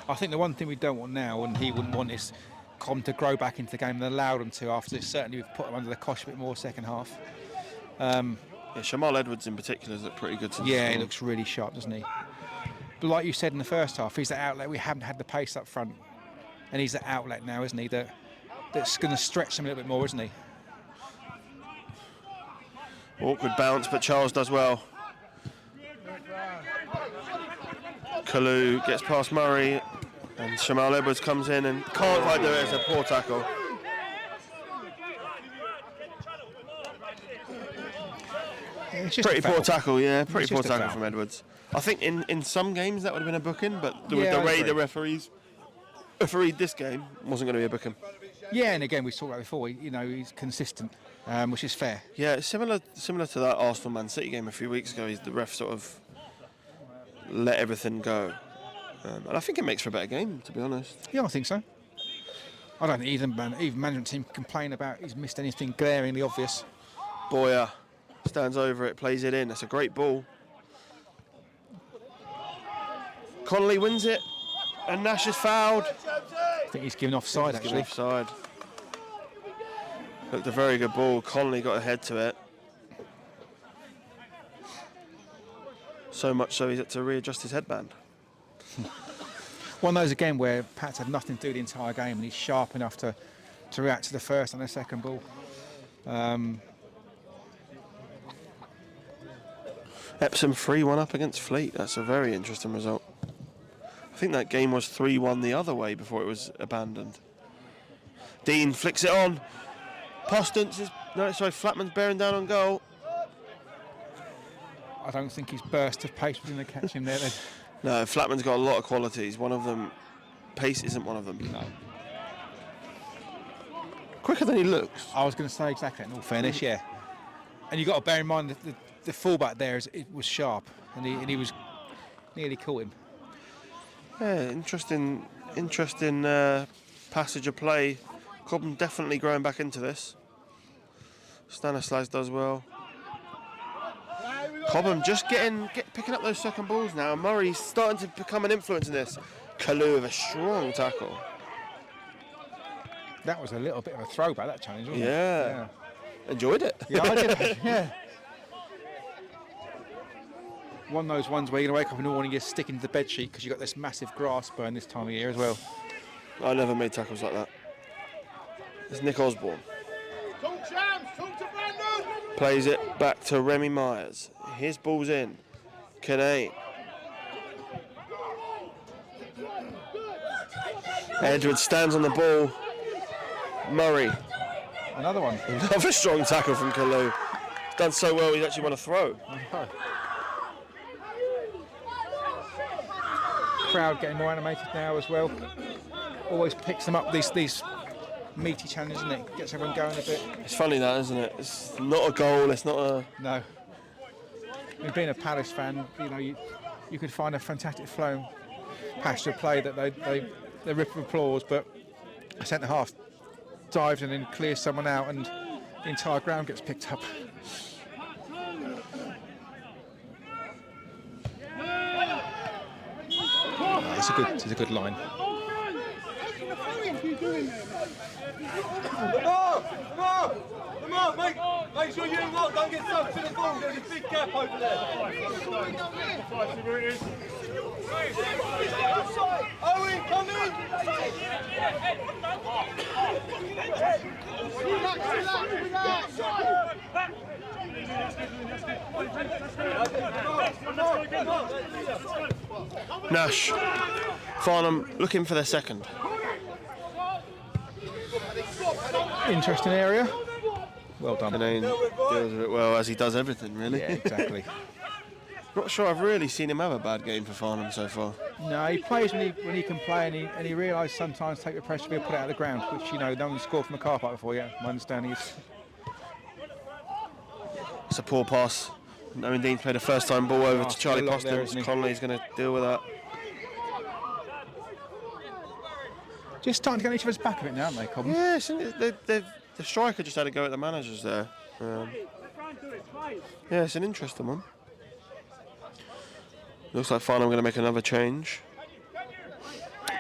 I think the one thing we don't want now, and he wouldn't want, is Cobham to grow back into the game and allow them to after this. Certainly we've put them under the cosh a bit more second half. Yeah, Shamal Edwards in particular has looked pretty good since. Yeah, he looks really sharp, doesn't he? But like you said in the first half, he's the outlet. We haven't had the pace up front, and he's the outlet now, isn't he? That's going to stretch him a little bit more, isn't he? Awkward bounce, but Charles does well. Kalu gets past Murray, and Shamal Edwards comes in and can't quite do it. It's a poor tackle. It's just Pretty a foul. poor tackle, yeah. Pretty It's poor just a tackle foul. from Edwards. I think in some games that would have been a booking, but Yeah, with the I way agree. the referees refereed this game, wasn't going to be a booking. Yeah, and again, we talked about before, you know, he's consistent, which is fair. Yeah, it's similar to that Arsenal-Man City game a few weeks ago. The ref sort of let everything go. And I think it makes for a better game, to be honest. Yeah, I think so. I don't think even management team can complain about he's missed anything glaringly obvious. Boyer stands over it, plays it in. That's a great ball. Connolly wins it, and Nash is fouled. I think he's given offside, He's given actually. offside. Looked a very good ball. Connolly got ahead to it. So much so he's had to readjust his headband. One of those, again, where Pat's had nothing to do the entire game, and he's sharp enough to react to the first and the second ball. Epsom 3-1 up against Fleet. That's a very interesting result. I think that game was 3-1 the other way before it was abandoned. Dean flicks it on. Postance is... No, sorry, Flatman's bearing down on goal. I don't think his burst of pace was going to catch him there then. No, Flatman's got a lot of qualities. One of them... Pace isn't one of them. No. Quicker than he looks. I was going to say exactly, in all fairness, yeah. And you've got to bear in mind that the fullback there it was sharp, and he was nearly caught him. Yeah, interesting passage of play. Cobham definitely growing back into this. Stanislas does well. Cobham just picking up those second balls now. Murray's starting to become an influence in this. Kalu with a strong tackle. That was a little bit of a throwback, that challenge, wasn't Yeah. it? Enjoyed it. Yeah, I did. Yeah. One of those ones where you're going to wake up in the morning, you're sticking to the bed sheet because you've got this massive grass burn this time of year as well. I never made tackles like that. It's Nick Osborne. Talk Shams, talk to Brandon. Plays it back to Remy Myers. His ball's in. Canane. Edwards stands on the ball. Murray. Another one. Another strong tackle from Kalu. He's done so well, he's actually won a throw. Crowd getting more animated now as well. Always picks them up, these meaty challenges, isn't it? Gets everyone going a bit. It's funny that, isn't it? It's not a goal, it's not a... No. I mean, being a Palace fan, you know, you could find a fantastic flowing passage of play that they rip of applause, but a centre half dives and then clears someone out, and the entire ground gets picked up. It's a good line. Come on, make sure you don't get sucked to the ball. There's a big gap over there. Owen, come in! Nash, Farnham looking for their second. Interesting area. Well done. And then deals with it well, as he does everything, really. Yeah, exactly. Not sure I've really seen him have a bad game for Farnham so far. No, he plays when he can play, and he realises sometimes take the pressure to be put out of the ground, which, you know, no one scored from a car park before yet. My understanding is. It's a poor pass. Owen Dean's played a first-time ball over to Charlie Postons. Connolly's going to deal with that. Just starting to get on each other's back a bit now, aren't they, Cobham? Yeah, the striker just had a go at the managers there. Yeah, it's an interesting one. Looks like Farnham going to make another change.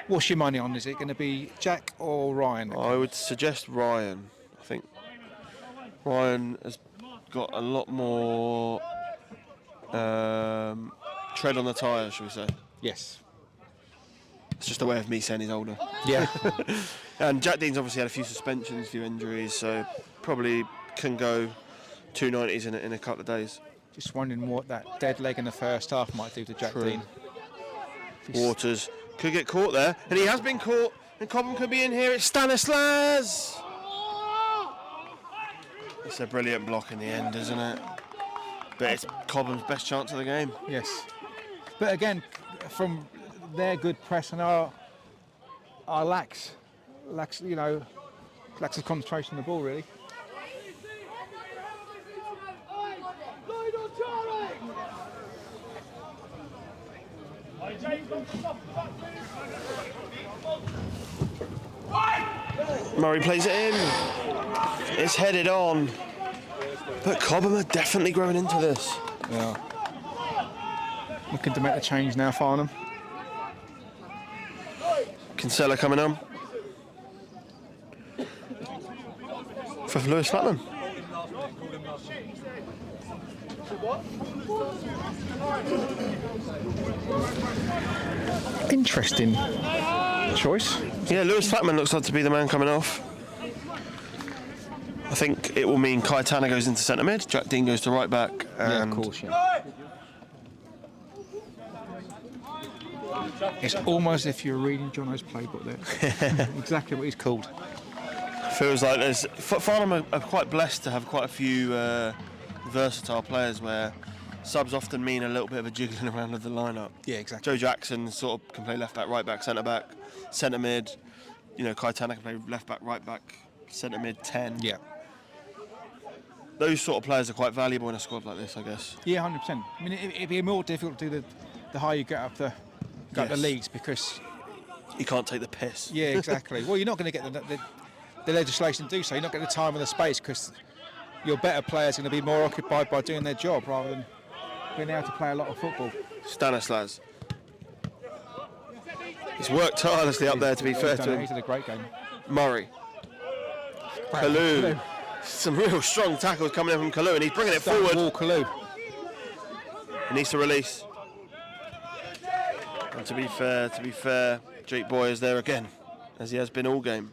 What's your money on? Is it going to be Jack or Ryan? I would suggest Ryan. I think Ryan has got a lot more tread on the tyre, shall we say. Yes. It's just a way of me saying he's older. Yeah. And Jack Dean's obviously had a few suspensions, a few injuries, so probably can go 290s in a couple of days. Just wondering what that dead leg in the first half might do to Jack Dean. Waters could get caught there, and he has been caught, and Cobham could be in here. It's Stanislas! It's a brilliant block in the end, isn't it? But it's Cobham's best chance of the game. Yes. But again, from their good press and our lacks of concentration on the ball, really. Murray plays it in. It's headed on. But Cobham are definitely growing into this. Yeah. Looking to make the change now, Farnham. Kinsella coming on. For Lewis Flatman. Interesting choice. Yeah, Lewis Flatman looks like to be the man coming off. I think it will mean Kaitana goes into centre mid, Jack Dean goes to right back, and Yeah, of course, yeah. It's almost as if you're reading Jono's playbook there. Exactly what he's called. feels like there's Farnham are quite blessed to have quite a few versatile players where subs often mean a little bit of a jiggling around of the lineup. Yeah, exactly. Joe Jackson sort of can play left back, right back, centre mid. You know, Kaitana can play left back, right back, centre mid, 10. Yeah. Those sort of players are quite valuable in a squad like this, I guess. Yeah, 100%. I mean, it'd be more difficult to do the higher you get up the leagues, because you can't take the piss. Yeah, exactly. Well, you're not going to get the legislation to do so. You're not getting the time and the space, because your better players are going to be more occupied by doing their job rather than being able to play a lot of football. Stanislas. He's worked tirelessly up there, to be fair to him. He's had a great game. Murray. Kalu. Some real strong tackles coming in from Kalu, and he's bringing it forward. Wall, Kalu. He needs to release. And to be fair, Jake Boy is there again, as he has been all game.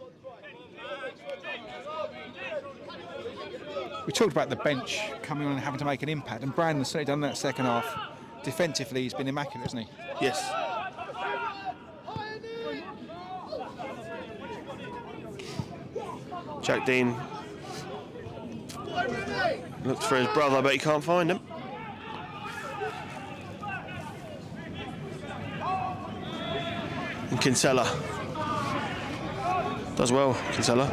We talked about the bench coming on and having to make an impact, and Brandon's certainly done that second half. Defensively, he's been immaculate, hasn't he? Yes. Jack Dean looks for his brother, but he can't find him. And Kinsella does well, Kinsella.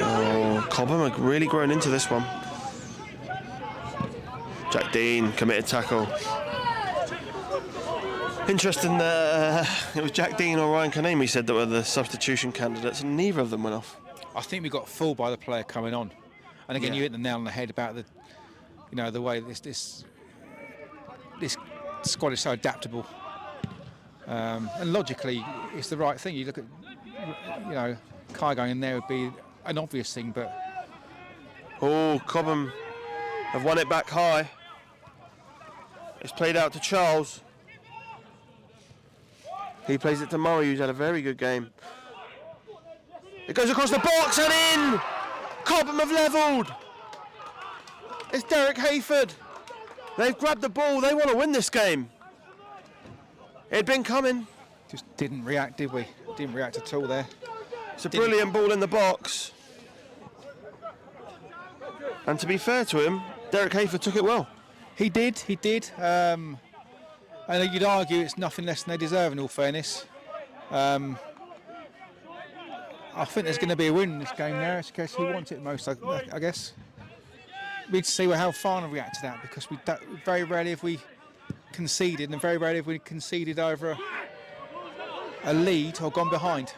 Oh, Cobham are really growing into this one. Jack Dean, committed tackle. Interesting that it was Jack Dean or Ryan Kanemi said that were the substitution candidates, and neither of them went off. I think we got fooled by the player coming on. And again, Yeah. you hit the nail on the head about the, you know, the way this squad is so adaptable. And logically, it's the right thing. You look at, you know, Kai going in there would be an obvious thing, but Oh, Cobham have won it back high. It's played out to Charles. He plays it to Murray, who's had a very good game. It goes across the box and in! Cobham have levelled! It's Derek Hayford. They've grabbed the ball, they want to win this game. It'd been coming. just didn't react, did we? Didn't react at all there. It's a brilliant ball in the box. And to be fair to him, Derek Hayford took it well. He did. And you'd argue it's nothing less than they deserve, in all fairness. I think there's going to be a win in this game now. It's a case who wants it most, I guess. We'd see how Farnham react to that, because very rarely have we conceded, and very rarely have we conceded over a lead or gone behind.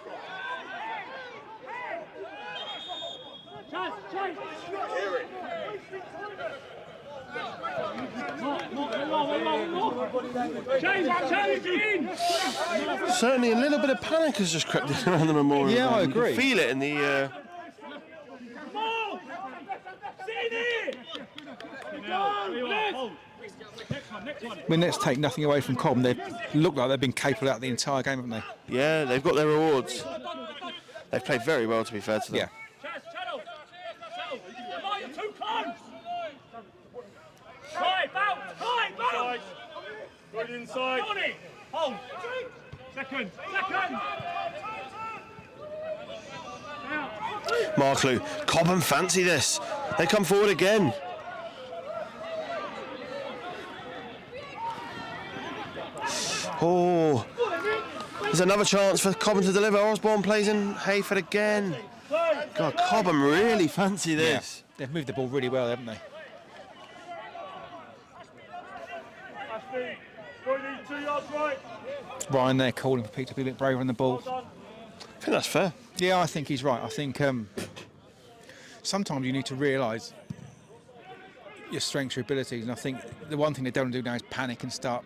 Certainly a little bit of panic has just crept in around the memorial. Yeah, I You can agree. feel it in the... I mean, let's take nothing away from Cobham. They look like they've been capable out the entire game, haven't they? Yeah, they've got their rewards. They've played very well, to be fair to them. Yeah. Good inside. Hold. Second. Marklew, Cobham fancy this. They come forward again. Oh, there's another chance for Cobham to deliver. Osborne plays in Hayford again. God, Cobham really fancy this. Yeah. They've moved the ball really well, haven't they? Ryan there calling for Pete to be a bit braver on the ball. I think that's fair. Yeah, I think he's right. I think sometimes you need to realise your strengths, your abilities, and I think the one thing they don't want to do now is panic and start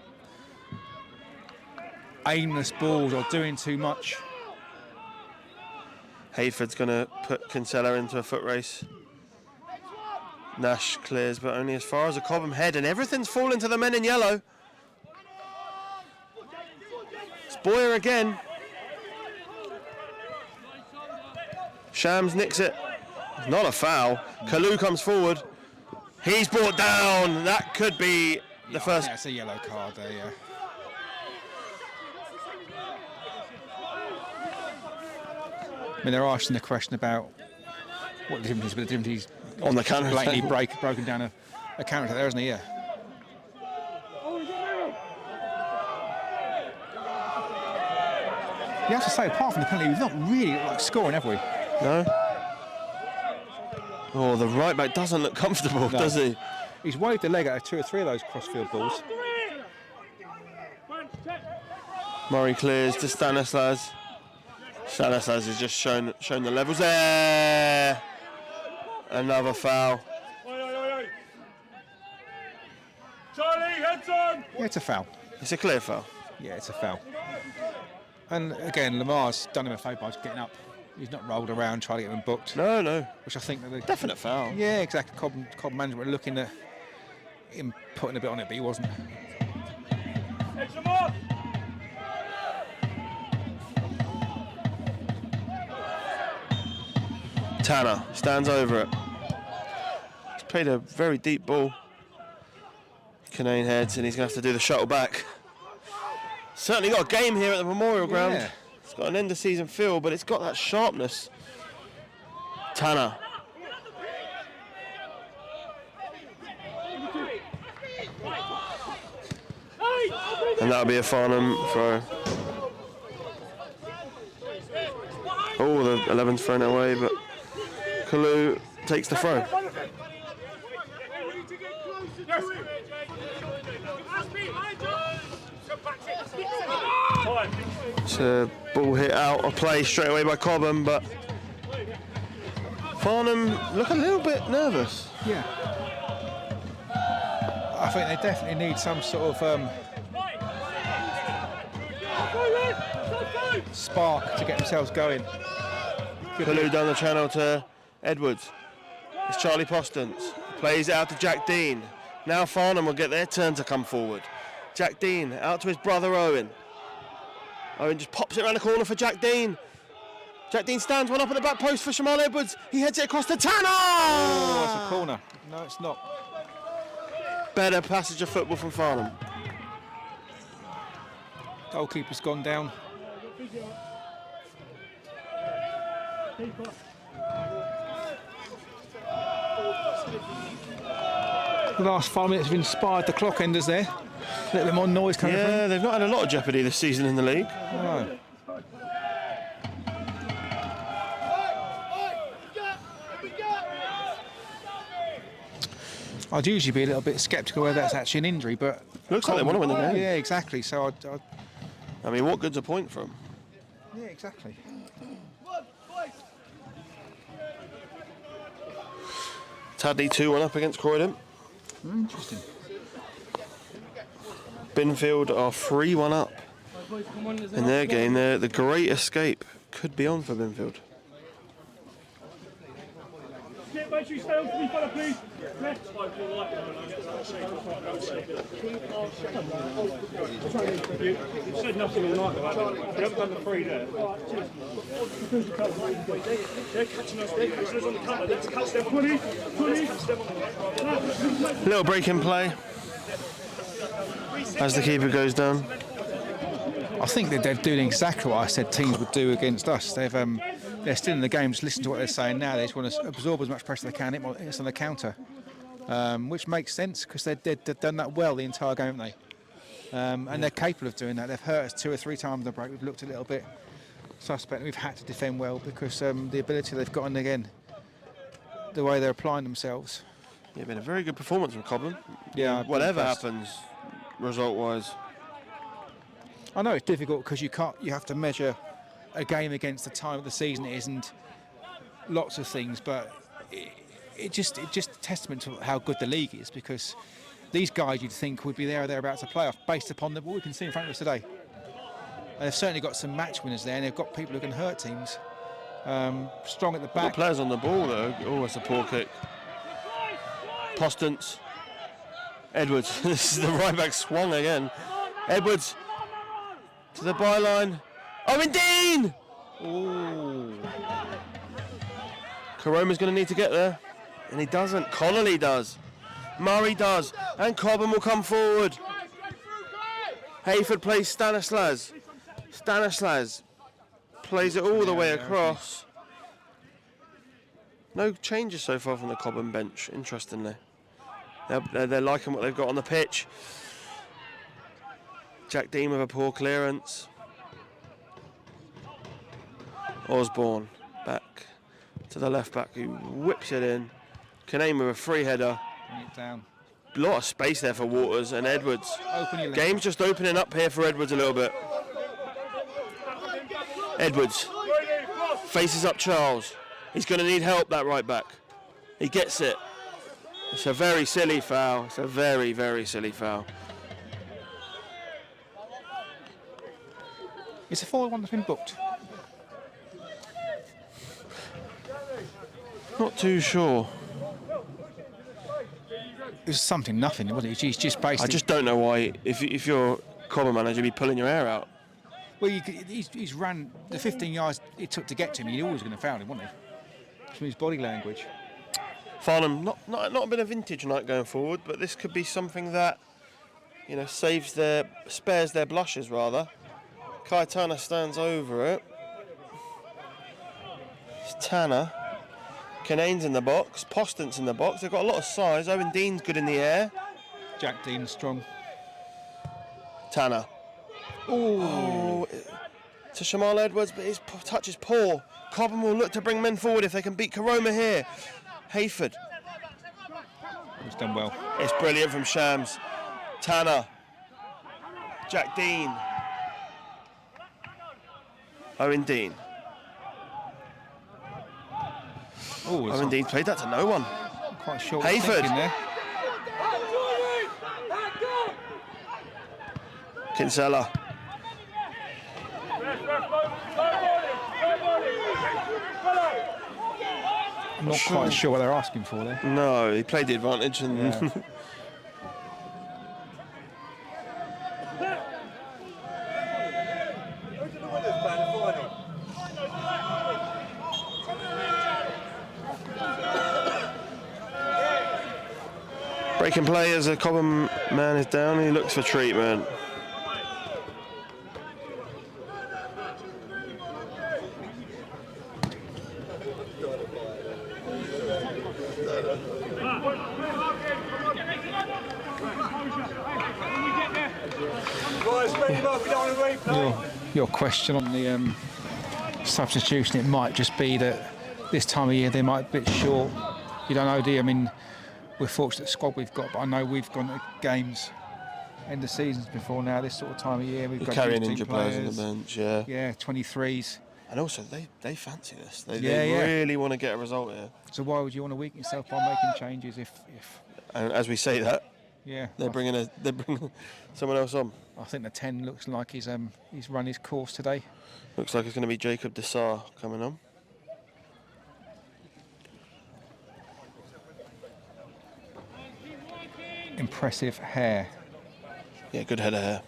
aimless balls or doing too much. Hayford's going to put Kinsella into a foot race. Nash clears, but only as far as the Cobham head, and everything's fallen to the men in yellow. It's Boyer again. Shams nicks it. It's not a foul. Kalu comes forward. He's brought down. That could be the first. That's a yellow card there, yeah. I mean, they're asking the question about what the difference is, but the difference is On the counter blatantly attack. broken down a counter there, isn't he? Yeah. You have to say, apart from the penalty, we've not really scoring, have we? No. Oh, the right back doesn't look comfortable, does he? He's waved the leg out of 2 or 3 of those crossfield balls. Murray clears to Stanislas. Stanislas has just shown the levels there. Another foul. Charlie, heads on. Yeah, it's a foul. It's a clear foul. Yeah, it's a foul. And again, Lamar's done him a favour by just getting up. He's not rolled around trying to get him booked. No. Which I think that Definite foul. Yeah, exactly. Cobham management were looking at him putting a bit on it, but he wasn't. Heads him off. Tanner stands over it. He's played a very deep ball. Canane heads, and he's going to have to do the shuttle back. Certainly got a game here at the Memorial Ground. Yeah. It's got an end of season feel, but it's got that sharpness. Tanner. And that'll be a Farnham throw. Oh, the 11's thrown away, but Kalu takes the throw. It's a ball hit out of play straight away by Cobham, but Farnham look a little bit nervous. Yeah. I think they definitely need some sort of spark to get themselves going. Blue down the channel to Edwards. It's Charlie Postance. Plays it out to Jack Dean. Now Farnham will get their turn to come forward. Jack Dean out to his brother Owen. Owen just pops it around the corner for Jack Dean. Jack Dean stands one up at the back post for Shamal Edwards. He heads it across to Tanner! Oh, it's a corner. No, it's not. Better passage of football from Farnham. Goalkeeper's gone down. The last 5 minutes have inspired the clock enders there. A little bit more noise coming from. Yeah, they've not had a lot of jeopardy this season in the league. No. I'd usually be a little bit sceptical whether that's actually an injury, but Looks like they want to win the game. Yeah, exactly. So I mean, what good's a point from? yeah, exactly. Tadley 2-1 up against Croydon. Interesting. Binfield are 3-1 up in their game. The great escape could be on for Binfield. Make sure you stay on for me, fella, please. You said nothing all night about it. We haven't done the three there. They're catching us on the cover. Let's catch them on the Little break in play as the keeper goes down. I think that they're doing exactly what I said teams would do against us. They're still in the game. Just listen to what they're saying now. They just want to absorb as much pressure as they can. It's on the counter, which makes sense because they've done that well the entire game, haven't they? And they're capable of doing that. They've hurt us 2 or 3 times in the break. We've looked a little bit suspect. We've had to defend well because the ability they've got, and again, the way they're applying themselves. Yeah, been a very good performance from Cobham. Yeah, whatever happens, result-wise. I know it's difficult because you have to measure a game against the time of the season it is and lots of things, but it just a testament to how good the league is, because these guys you'd think would be there or thereabouts to play off based upon what we can see in front of us today. And they've certainly got some match winners there, and they've got people who can hurt teams. Strong at the back. Got players on the ball though. Oh, it's a poor kick. Postance. Edwards. This is the right back swung again. Edwards to the byline. Owen Dean! Ooh. Karoma's going to need to get there. And he doesn't. Connolly does. Murray does. And Cobham will come forward. Hayford plays Stanislas. Stanislas plays it all the way across. No changes so far from the Cobham bench, interestingly. They're liking what they've got on the pitch. Jack Dean with a poor clearance. Osborne back to the left back who whips it in. Kanane with a free header. Bring it down. A lot of space there for Waters and Edwards. Game's just opening up here for Edwards a little bit. Edwards faces up Charles. He's going to need help, that right back. He gets it. It's a very silly foul. It's a very, very silly foul. It's a 4-1 that's been booked. Not too sure. It was something, nothing, wasn't it? He's just basically. I just don't know why, if you're Cobham manager, you'd be pulling your hair out. Well, he's ran the 15 yards it took to get to him. He always going to foul him, wasn't he? From his body language. Farnham, not been a vintage night going forward, but this could be something that, you know, spares their blushes rather. Kaitana stands over it. It's Tanner. Kanane's in the box. Postant's in the box. They've got a lot of size. Owen Dean's good in the air. Jack Dean strong. Tanner. Oh, to Shamal Edwards, but his touch is poor. Cobham will look to bring men forward if they can beat Karoma here. Hayford. He's done well. It's brilliant from Shams. Tanner. Jack Dean. Owen Dean. Owen Dean played that to no one. I'm quite sure. What he's Hayford. thinking there. Kinsella. I'm not quite sure what they're asking for there. No, he played the advantage and. Yeah. Breaking play as a Cobham man is down. He looks for treatment. Your question on the substitution, it might just be that this time of year they might be a bit short. You don't know, do you? I mean, we're fortunate squad we've got, but I know we've gone to games end of seasons before now. This sort of time of year, we've got carrying injured players on the bench. Yeah. Yeah, 23s. And also, they fancy this. They Yeah. really want to get a result here. So why would you want to weaken yourself by making changes if And as we say that, yeah, they're bringing someone else on. I think the 10 looks like he's run his course today. Looks like it's going to be Jacob Dessar coming on. Impressive hair, Yeah, good head of hair.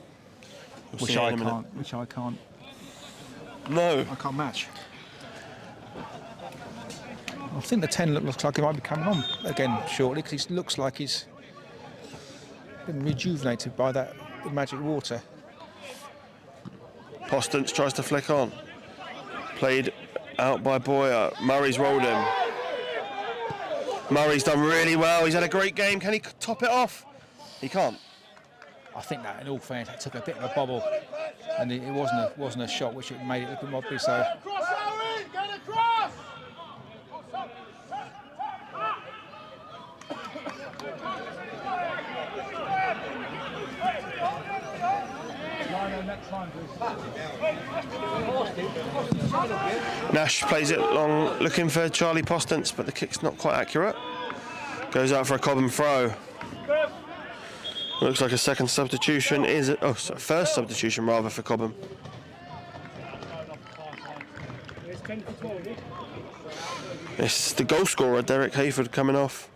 We'll which see it I in a minute. can't. Which I can't. No. I can't match. I think the 10 looks like he might be coming on again shortly because he looks like he's been rejuvenated by that magic water. Postance tries to flick on. Played out by Boyer. Murray's rolled him. Murray's done really well. He's had a great game. Can he top it off? He can't. I think that, in all fairness, that took a bit of a bobble, and it wasn't a shot which it made it look mobby. So Nash plays it long, looking for Charlie Postance, but the kick's not quite accurate. Goes out for a Cobham throw. Looks like a second substitution first substitution rather for Cobham. It's the goal scorer, Derek Hayford, coming off.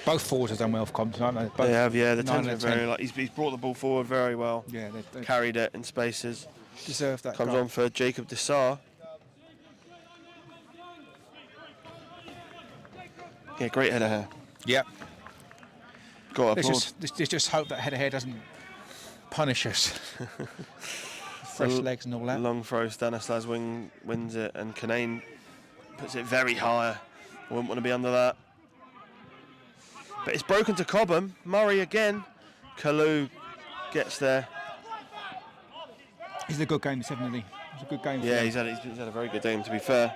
both forwards have done well for Compton, aren't they? Both They have, yeah. The 9 10's out of been 10. very he's brought the ball forward very well. Yeah, they Carried it in spaces. deserve that. Comes goal. on for Jacob Dessar. Yeah, great head of hair. Yep. Got to Let's applaud. just hope that head of hair doesn't punish us. Fresh legs and all that. Long throw, Stanislas wins it, and Canane puts it very high. Wouldn't want to be under that. But it's broken to Cobham. Murray again. Kalu gets there. He's had a good game this evening, isn't he? It's a good game. For Yeah, him. he's had a very good game, to be fair.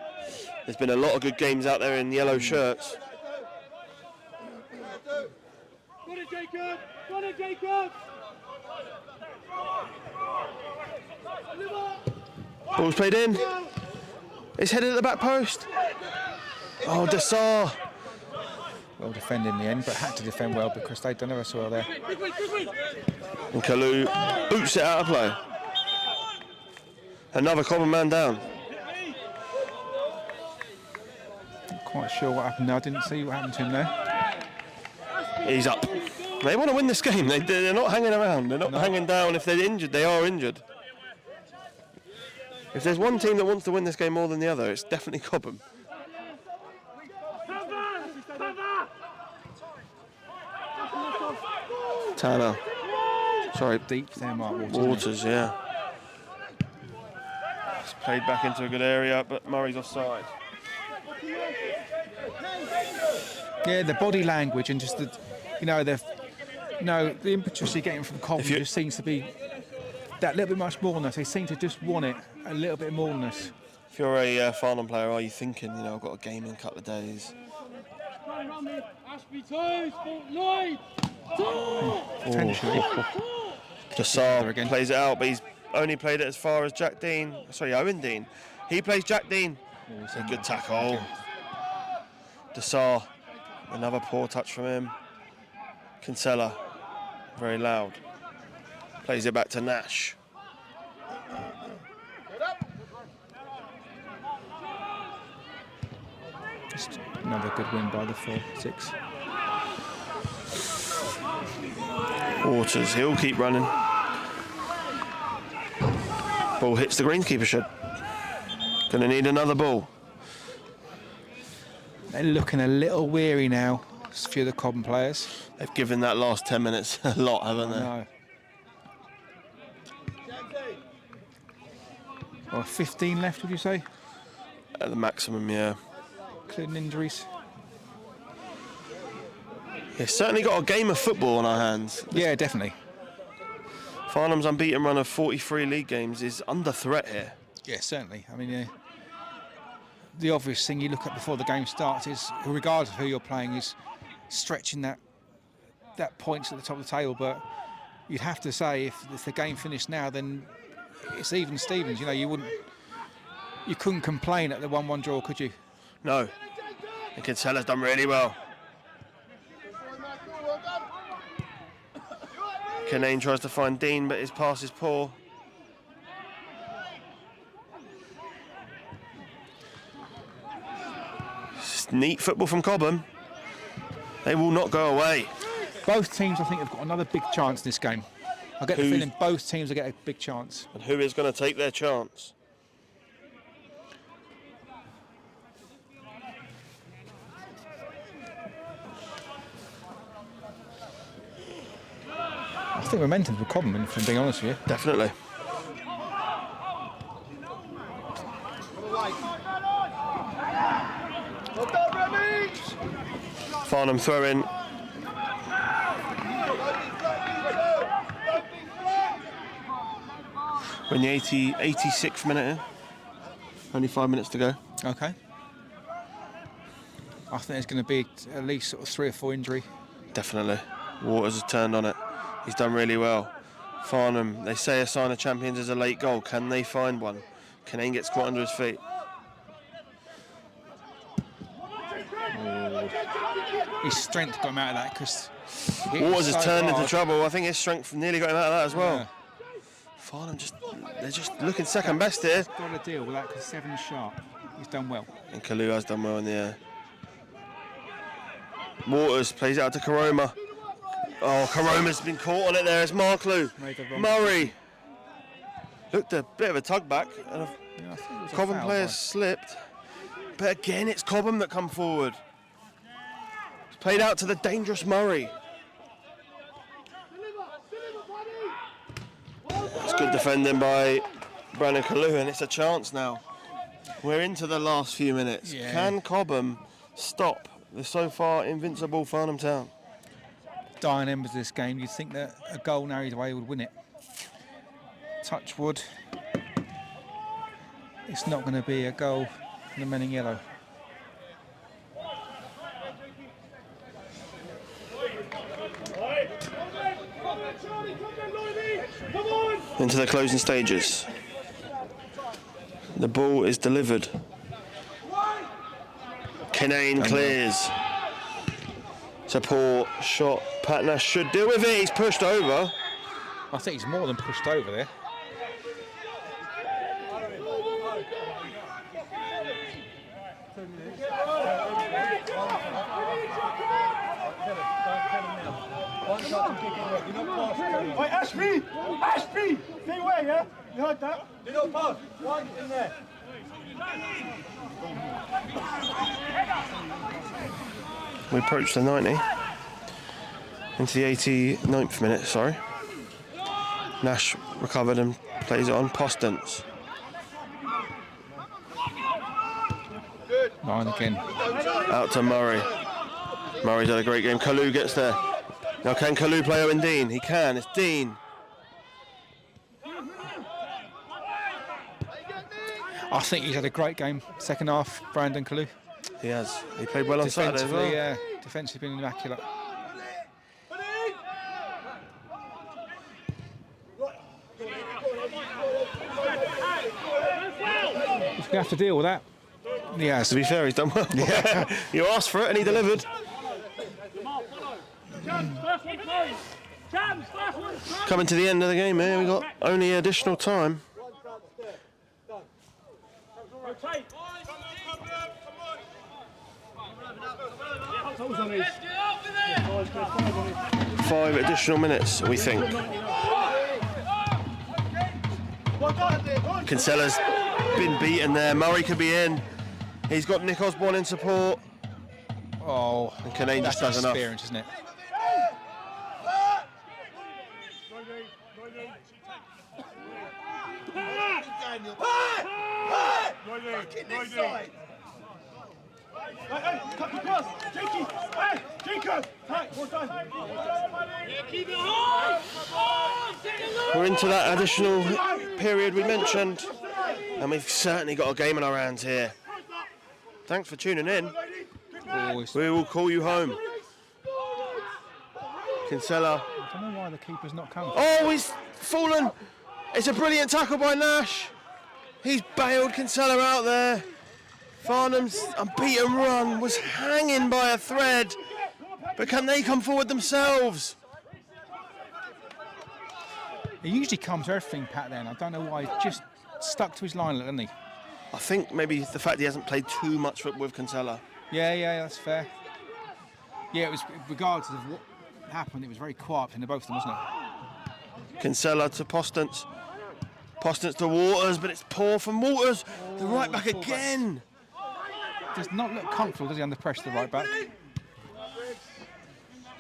There's been a lot of good games out there in yellow shirts. Got it, Jacob! Got it, Jacob! Ball's played in. It's headed at the back post. Oh, Dessar. Well defended in the end, but had to defend well because they'd done ever so well there. And Kalu boots it out of play. Another Cobham man down. Not quite sure what happened there. I didn't see what happened to him there. He's up. They want to win this game. They're not hanging around. They're not hanging down. If they're injured, they are injured. If there's one team that wants to win this game more than the other, it's definitely Cobham. Tanner. Sorry, Deep there, Mark Waters. Waters, yeah. It's played back into a good area, but Murray's offside. Yeah, the body language and just the, the impetus you're getting from Cobham just seems to be that little bit much more than us. They seem to just want it a little bit more than us. If you're a Farnham player, are you thinking, I've got a game in a couple of days? Potentially. Dessar plays it out, but he's only played it as far as Owen Dean. He plays Jack Dean. It's a good tackle. Desar, another poor touch from him. Kinsella, very loud. Plays it back to Nash. Just another good win by the 4-6. Waters, he'll keep running. Ball hits the greenskeeper shed. Gonna need another ball. They're looking a little weary now, a few of the Cobham players. They've given that last 10 minutes a lot, haven't they? No. Well, 15 left, would you say? At the maximum, yeah. Including injuries. We've certainly got a game of football on our hands. Yeah, definitely. Farnham's unbeaten run of 43 league games is under threat here. Yeah, certainly. I mean, the obvious thing you look at before the game starts is, regardless of who you're playing, is stretching that points at the top of the table. But you'd have to say if the game finished now, then it's even Stevens. You know, you couldn't complain at the 1-1 draw, could you? No. And Kinsella's done really well. Kinane tries to find Dean, but his pass is poor. It's neat football from Cobham. They will not go away. Both teams, I think, have got another big chance in this game. I get the feeling both teams will get a big chance. And who is going to take their chance? I think momentum for Cobham, if I'm being honest with you. Definitely. Farnham throw in. We're in the 86th minute here. Only 5 minutes to go. Okay. I think there's going to be at least sort of 3 or 4 injury. Definitely. Waters has turned on it. He's done really well. Farnham, they say a sign of champions is a late goal. Can they find one? Kinane gets caught under his feet. His strength got him out of that because Waters has turned into trouble. I think his strength nearly got him out of that as well. Yeah. Farnham they're just looking second best here. He's got to deal with that because 7 sharp. He's done well. And Kalu has done well in the air. Waters plays it out to Karoma. Oh, Karoma's been caught on it there. It's Marklew. Murray. Looked a bit of a tug back. And Cobham player slipped. But again, it's Cobham that come forward. It's played out to the dangerous Murray. It's good defending by Brandon Kalu, and it's a chance now. We're into the last few minutes. Yeah. Can Cobham stop the so far invincible Farnham Town? Dying embers of this game, you'd think that a goal now either way would win it. Touch wood. It's not going to be a goal from the men in yellow. Into the closing stages. The ball is delivered. Kinane clears. It's a poor shot. Pat Nash should deal with it. He's pushed over. I think he's more than pushed over there. Wait, Ashby! Ashby! Stay away, yeah? You heard that? Do not pass. One in there. We approach the 90. Into the 89th minute, sorry. Nash recovered and plays it on. Postance. Nine again. Out to Murray. Murray's had a great game. Kalu gets there. Now can Kalu play Owen Dean? He can. It's Dean. I think he's had a great game. Second half, Brandon Kalu. He has. He played well on Saturday as well. Defensively been immaculate. You have to deal with that. Yeah, To be fair, he's done well. Yeah. You asked for it and he delivered. Coming to the end of the game here, we've got only additional time. Rotate. 5 additional minutes, we think. Kinsella's been beaten there. Murray could be in. He's got Nick Osborne in support. Oh, And Canane just does enough. experience, isn't it? We're into that additional period we mentioned, and we've certainly got a game in our hands here. Thanks for tuning in. Always. We will call you home. Kinsella. I don't know why the keeper's not coming. Oh, he's fallen. It's a brilliant tackle by Nash. He's bailed Kinsella out there. Farnham's unbeaten run was hanging by a thread. But can they come forward themselves? He usually comes to everything, Pat, then. I don't know why. He's just stuck to his line, hasn't he? I think maybe the fact he hasn't played too much with Kinsella. Yeah, that's fair. Yeah, it was, regardless of what happened, it was very quiet between the both of them, wasn't it? Kinsella to Postance. Postance to Waters, but it's poor from Waters. The right back again. Does not look comfortable, does he, under pressure, the right back?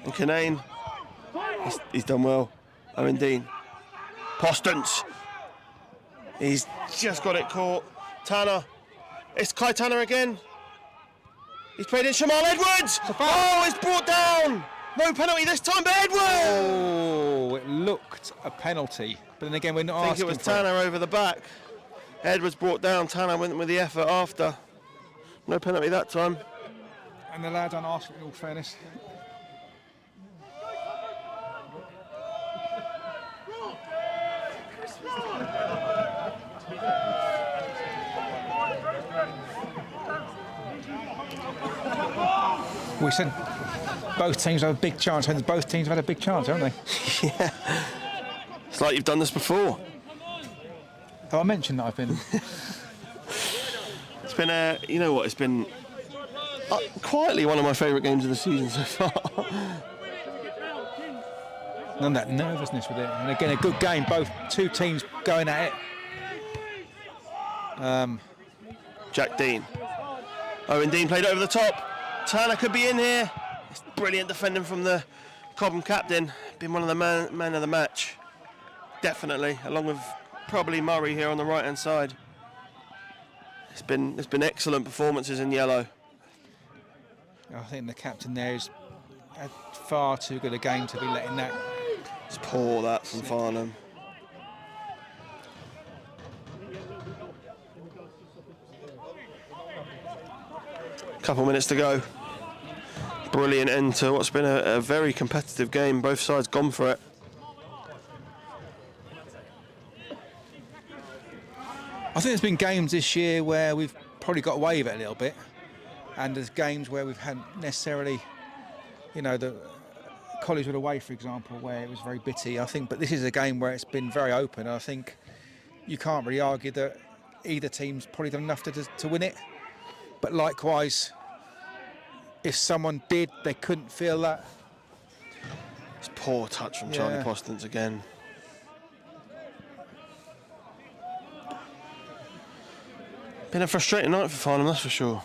And Canane, he's done well. Owen Dean. Postance. He's just got it caught. Tanner. It's Kai Tanner again. He's played in Shamal Edwards. Oh, it's brought down. No penalty this time, but Edwards. Oh, it looked a penalty. But then again, we're not I think asking it was for Tanner over the back. Edwards brought down. Tanner went with the effort after. No penalty that time. And the lad don't ask, in all fairness. We said both teams have a big chance, and both teams have had a big chance, haven't they? Yeah. It's like you've done this before. Oh, I mentioned that I've been. It's been you know what? It's been quietly one of my favourite games of the season so far. None of that nervousness with it. And again, a good game. Both two teams going at it. Jack Dean. Owen Dean played over the top. Tanner could be in here. It's brilliant defending from the Cobham captain. Been one of the men of the match. Definitely, along with probably Murray here on the right hand side. It's been excellent performances in yellow. I think the captain there has had far too good a game to be letting that. It's poor that from Farnham. Couple minutes to go. Brilliant end to what's been a very competitive game. Both sides gone for it. I think there's been games this year where we've probably got away with it a little bit, and there's games where we've hadn't necessarily, you know, the Collieswood away, for example, where it was very bitty. I think, but this is a game where it's been very open. And I think you can't really argue that either team's probably done enough to win it. But likewise, if someone did, they couldn't feel that. It's poor touch from Charlie Postance again. Been a frustrating night for Farnham, that's for sure.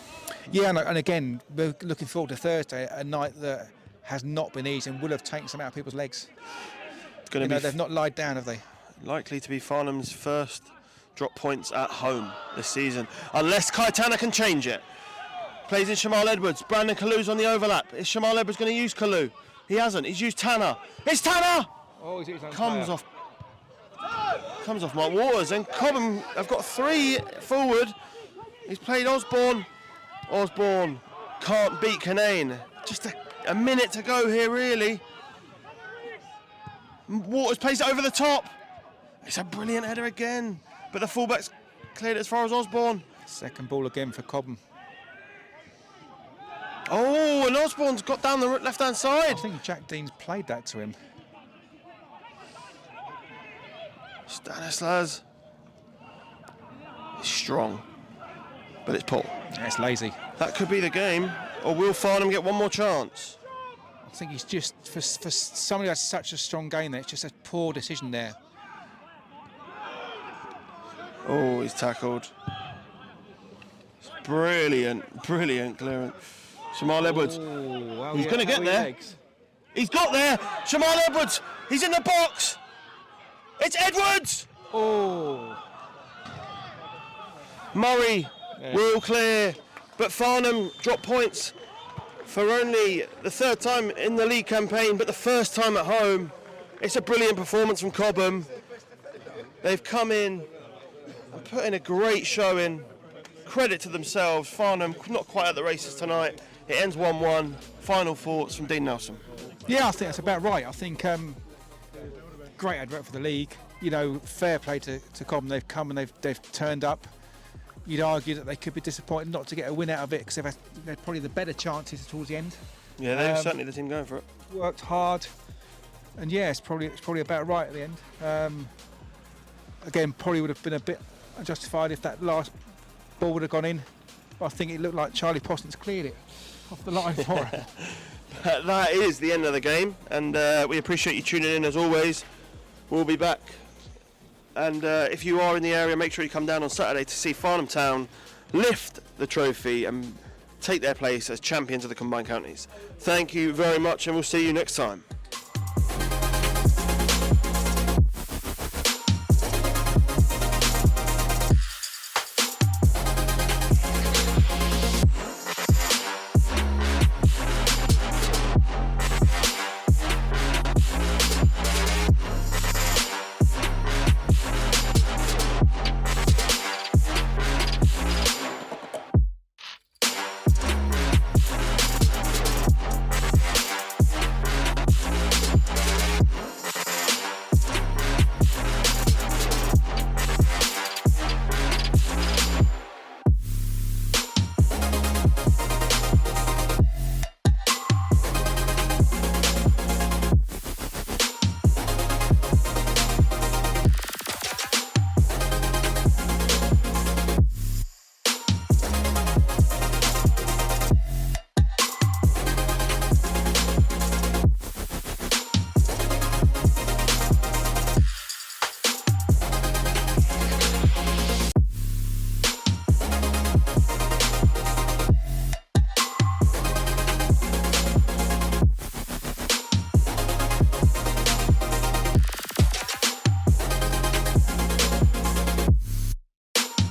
Yeah, and again, we're looking forward to Thursday, a night that has not been easy and will have taken some out of people's legs. It's going to be they've not lied down, have they? Likely to be Farnham's first drop points at home this season, unless Kai Tanner can change it. Plays in Shamal Edwards. Brandon Kalu's on the overlap. Is Shamal Edwards going to use Kalu? He hasn't. He's used Tanner. It's Tanner! Oh, he's on Comes fire. Comes off Mark Waters. And Cobham have got 3 forward. He's played Osborne. Osborne can't beat Canane. Just a minute to go here, really. Waters plays it over the top. It's a brilliant header again. But the fullback's cleared it as far as Osborne. Second ball again for Cobham. Oh, and Osborne's got down the left-hand side. I think Jack Dean's played that to him. Stanislas. He's strong, but it's Paul. Yeah, it's lazy. That could be the game, or will Farnham get one more chance? I think he's just, for somebody who has such a strong game there, it's just a poor decision there. Oh, he's tackled. It's brilliant clearance. Shamal Edwards. He's going to get there. He's got there. Shamal Edwards. He's in the box. It's Edwards. Oh. Murray will clear, but Farnham drop points for only the third time in the league campaign, but the first time at home. It's a brilliant performance from Cobham. They've come in and put in a great showing. Credit to themselves. Farnham not quite at the races tonight. It ends 1-1. Final thoughts from Dean Nelson. Yeah, I think that's about right. I think great advert for the league. You know, fair play to Cobham. They've come and they've turned up. You'd argue that they could be disappointed not to get a win out of it because they've had probably the better chances towards the end. Yeah, they're certainly the team going for it. Worked hard, and yeah, it's probably about right at the end. Again, probably would have been a bit unjustified if that last ball would have gone in. But I think it looked like Charlie Poston's cleared it off the line for him. That is the end of the game, and we appreciate you tuning in as always. We'll be back. And if you are in the area, make sure you come down on Saturday to see Farnham Town lift the trophy and take their place as champions of the combined counties. Thank you very much, and we'll see you next time.